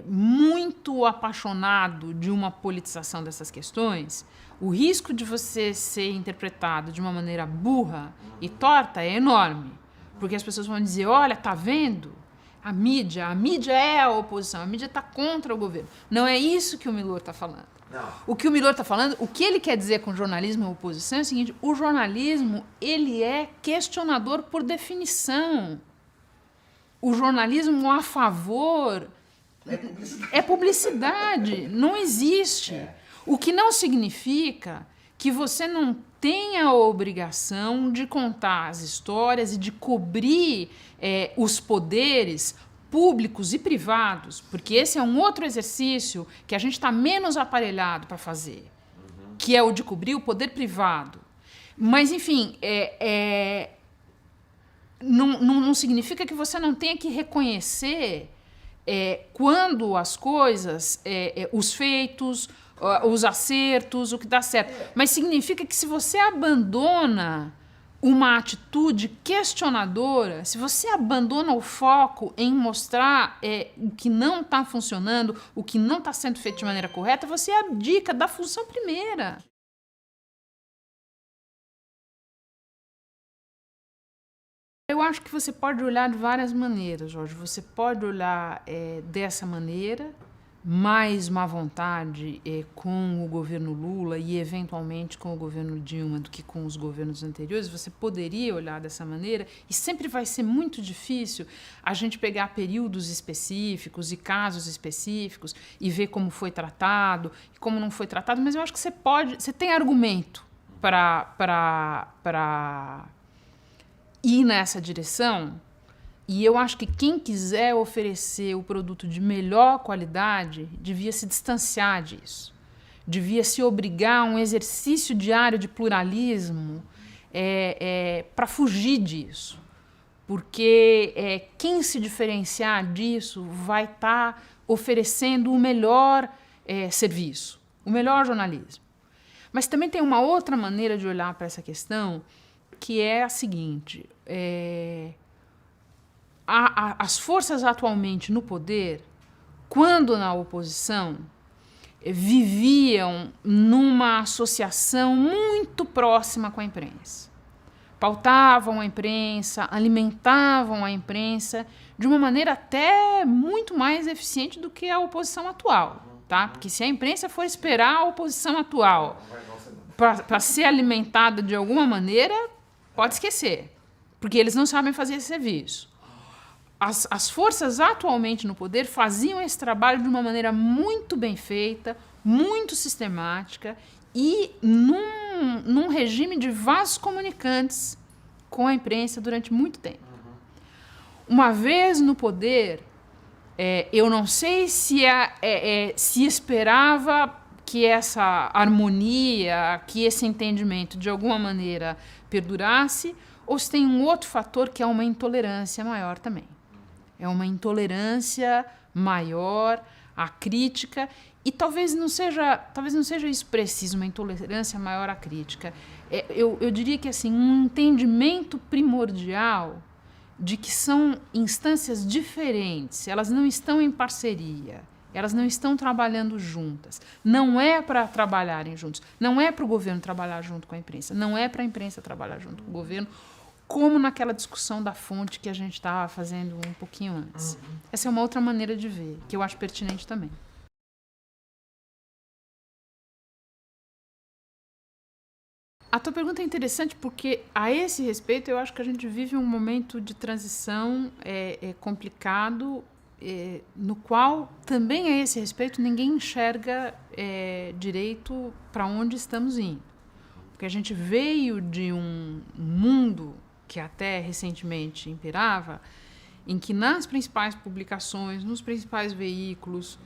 muito apaixonado de uma politização dessas questões, o risco de você ser interpretado de uma maneira burra e torta é enorme. Porque as pessoas vão dizer, olha, tá vendo? A mídia é a oposição, a mídia está contra o governo. Não é isso que o Milor está falando. Não. O que o Milor está falando, o que ele quer dizer com jornalismo e oposição é o seguinte, o jornalismo, ele é questionador por definição. O jornalismo a favor... É publicidade, não existe. O que não significa que você não tenha a obrigação de contar as histórias e de cobrir os poderes públicos e privados, porque esse é um outro exercício que a gente está menos aparelhado para fazer, que é o de cobrir o poder privado. Mas, enfim, não significa que você não tenha que reconhecer quando as coisas, os feitos, os acertos, o que dá certo. Mas significa que se você abandona uma atitude questionadora, se você abandona o foco em mostrar o que não está funcionando, o que não está sendo feito de maneira correta, você abdica da função primeira. Eu acho que você pode olhar de várias maneiras, Jorge. Você pode olhar dessa maneira, mais má vontade com o governo Lula e, eventualmente, com o governo Dilma do que com os governos anteriores. Você poderia olhar dessa maneira e sempre vai ser muito difícil a gente pegar períodos específicos e casos específicos e ver como foi tratado e como não foi tratado, mas eu acho que você tem argumento para ir nessa direção. E eu acho que quem quiser oferecer o produto de melhor qualidade devia se distanciar disso. Devia se obrigar a um exercício diário de pluralismo para fugir disso. Porque quem se diferenciar disso vai estar oferecendo o melhor serviço, o melhor jornalismo. Mas também tem uma outra maneira de olhar para essa questão, que é a seguinte: as forças atualmente no poder, quando na oposição, viviam numa associação muito próxima com a imprensa. Pautavam a imprensa, alimentavam a imprensa de uma maneira até muito mais eficiente do que a oposição atual. Tá? Porque se a imprensa for esperar a oposição atual para ser alimentada de alguma maneira, pode esquecer, porque eles não sabem fazer esse serviço. As forças atualmente no poder faziam esse trabalho de uma maneira muito bem feita, muito sistemática e num regime de vasos comunicantes com a imprensa durante muito tempo. Uma vez no poder, eu não sei se esperava que essa harmonia, que esse entendimento de alguma maneira perdurasse, ou se tem um outro fator que é uma intolerância maior também. É uma intolerância maior à crítica e talvez não seja isso preciso, uma intolerância maior à crítica. Eu diria que assim, um entendimento primordial de que são instâncias diferentes, elas não estão em parceria, elas não estão trabalhando juntas. Não é para trabalharem juntos, não é para o governo trabalhar junto com a imprensa, não é para a imprensa trabalhar junto com o governo, como naquela discussão da fonte que a gente estava fazendo um pouquinho antes. Essa é uma outra maneira de ver, que eu acho pertinente também. A tua pergunta é interessante porque, a esse respeito, eu acho que a gente vive um momento de transição complicado, no qual, também a esse respeito, ninguém enxerga direito para onde estamos indo. Porque a gente veio de um mundo que até recentemente imperava, em que nas principais publicações, nos principais veículos,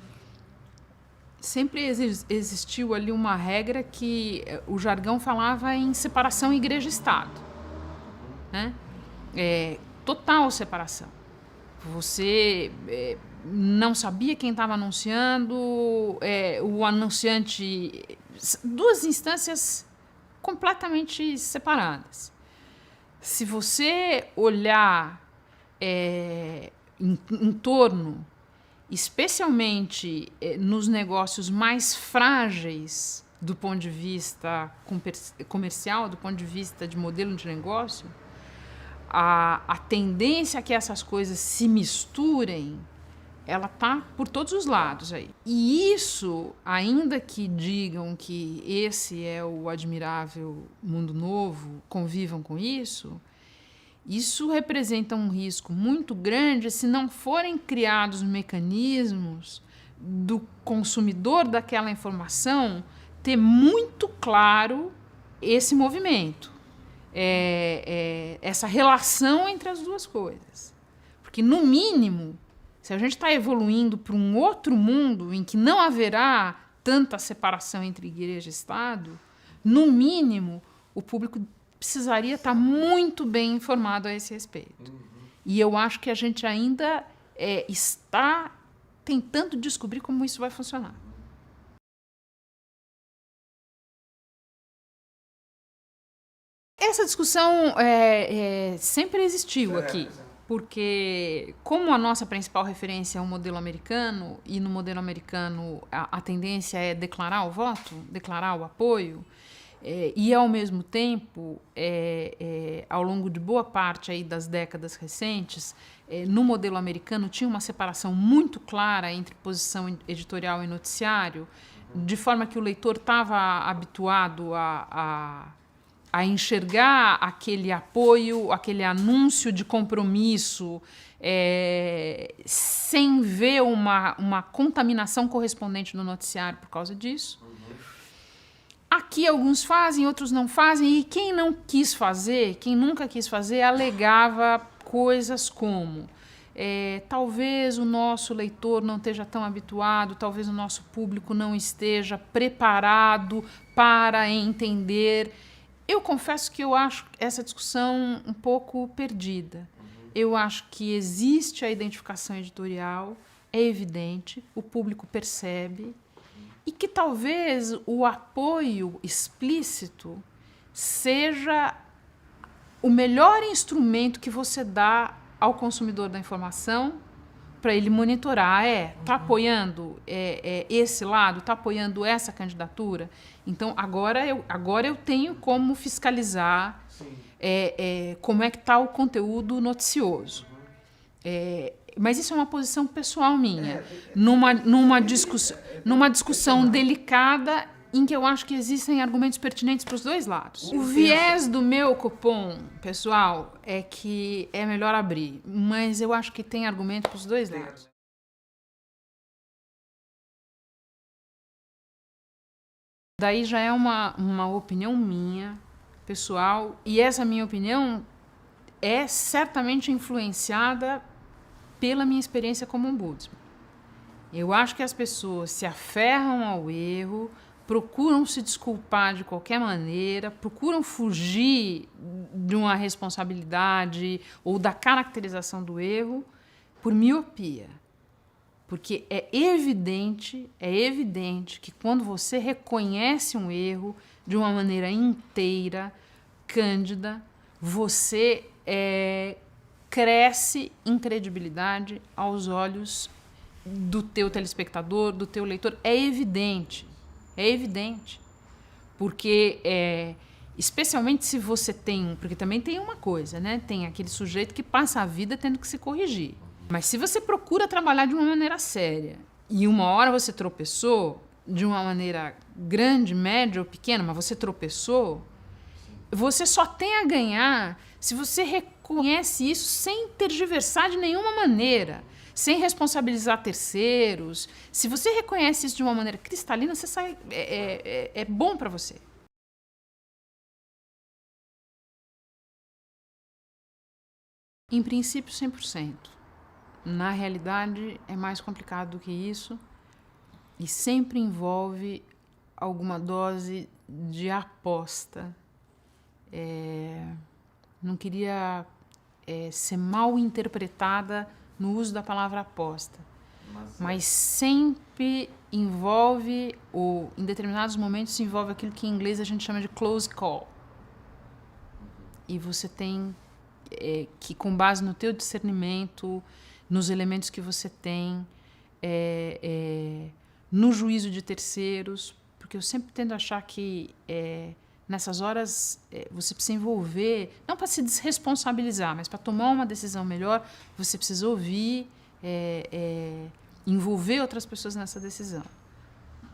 sempre existiu ali uma regra que o jargão falava em separação igreja-estado. Né? Total separação. Você não sabia quem estava anunciando, o anunciante... Duas instâncias completamente separadas. Se você olhar em torno, especialmente nos negócios mais frágeis do ponto de vista comercial, do ponto de vista de modelo de negócio, a tendência a que essas coisas se misturem, ela está por todos os lados aí. E isso, ainda que digam que esse é o admirável mundo novo, convivam com isso representa um risco muito grande se não forem criados mecanismos do consumidor daquela informação ter muito claro esse movimento, essa relação entre as duas coisas. Porque, no mínimo, se a gente está evoluindo para um outro mundo em que não haverá tanta separação entre igreja e Estado, no mínimo, o público precisaria estar muito bem informado a esse respeito. E eu acho que a gente ainda está tentando descobrir como isso vai funcionar. Essa discussão sempre existiu aqui. Porque, como a nossa principal referência é o modelo americano, e no modelo americano a tendência é declarar o voto, declarar o apoio, E, ao mesmo tempo, ao longo de boa parte aí das décadas recentes, no modelo americano tinha uma separação muito clara entre posição editorial e noticiário, de forma que o leitor estava habituado a enxergar aquele apoio, aquele anúncio de compromisso, sem ver uma contaminação correspondente no noticiário por causa disso. Aqui alguns fazem, outros não fazem, e quem não quis fazer, quem nunca quis fazer, alegava coisas como talvez o nosso leitor não esteja tão habituado, talvez o nosso público não esteja preparado para entender. Eu confesso que eu acho essa discussão um pouco perdida. Eu acho que existe a identificação editorial, é evidente, o público percebe, e que talvez o apoio explícito seja o melhor instrumento que você dá ao consumidor da informação para ele monitorar. Está apoiando esse lado, está apoiando essa candidatura? Então, agora eu tenho como fiscalizar como é que está o conteúdo noticioso. Mas isso é uma posição pessoal minha, numa discussão delicada em que eu acho que existem argumentos pertinentes para os dois lados. O viés do meu cupom, pessoal, é que é melhor abrir, mas eu acho que tem argumento para os dois lados. Daí já é uma opinião minha, pessoal, e essa minha opinião é certamente influenciada pela minha experiência como ombudsman. Eu acho que as pessoas se aferram ao erro, procuram se desculpar de qualquer maneira, procuram fugir de uma responsabilidade ou da caracterização do erro por miopia. Porque é evidente que quando você reconhece um erro de uma maneira inteira, cândida, você cresce em credibilidade aos olhos do teu telespectador, do teu leitor. É evidente. Porque, especialmente se você tem... Porque também tem uma coisa, né? Tem aquele sujeito que passa a vida tendo que se corrigir. Mas se você procura trabalhar de uma maneira séria e uma hora você tropeçou, de uma maneira grande, média ou pequena, mas você tropeçou, você só tem a ganhar se você reconhece isso sem tergiversar de nenhuma maneira, sem responsabilizar terceiros. Se você reconhece isso de uma maneira cristalina, você sai, é bom para você. Em princípio, 100%. Na realidade, é mais complicado do que isso e sempre envolve alguma dose de aposta. Não queria ser mal interpretada no uso da palavra aposta, mas sempre envolve, ou em determinados momentos envolve aquilo que em inglês a gente chama de close call. E você tem que, com base no teu discernimento, nos elementos que você tem, no juízo de terceiros, porque eu sempre tendo a achar que nessas horas você precisa envolver, não para se desresponsabilizar, mas para tomar uma decisão melhor, você precisa ouvir, envolver outras pessoas nessa decisão.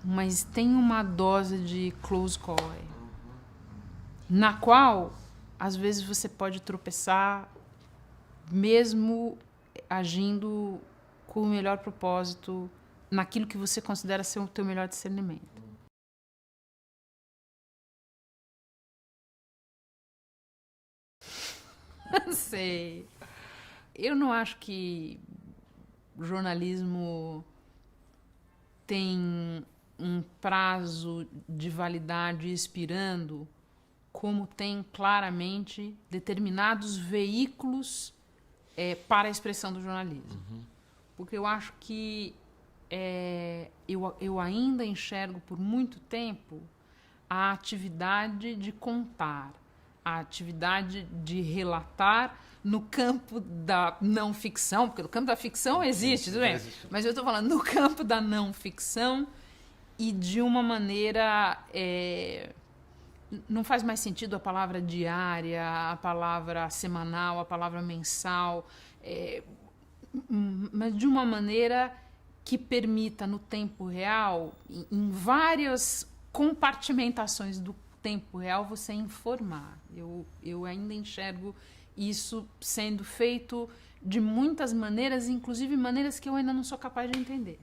Mas tem uma dose de close call aí, na qual, às vezes, você pode tropeçar, mesmo agindo com o melhor propósito, naquilo que você considera ser o teu melhor discernimento. Não sei. Eu não acho que o jornalismo tem um prazo de validade expirando, como tem claramente determinados veículos para a expressão do jornalismo. Porque eu acho que eu ainda enxergo por muito tempo a atividade de contar, a atividade de relatar no campo da não ficção, porque no campo da ficção existe, tudo bem? Mas eu estou falando no campo da não ficção e de uma maneira não faz mais sentido a palavra diária, a palavra semanal, a palavra mensal, mas de uma maneira que permita no tempo real, em várias compartimentações do tempo real, você informar. Eu ainda enxergo isso sendo feito de muitas maneiras, inclusive maneiras que eu ainda não sou capaz de entender.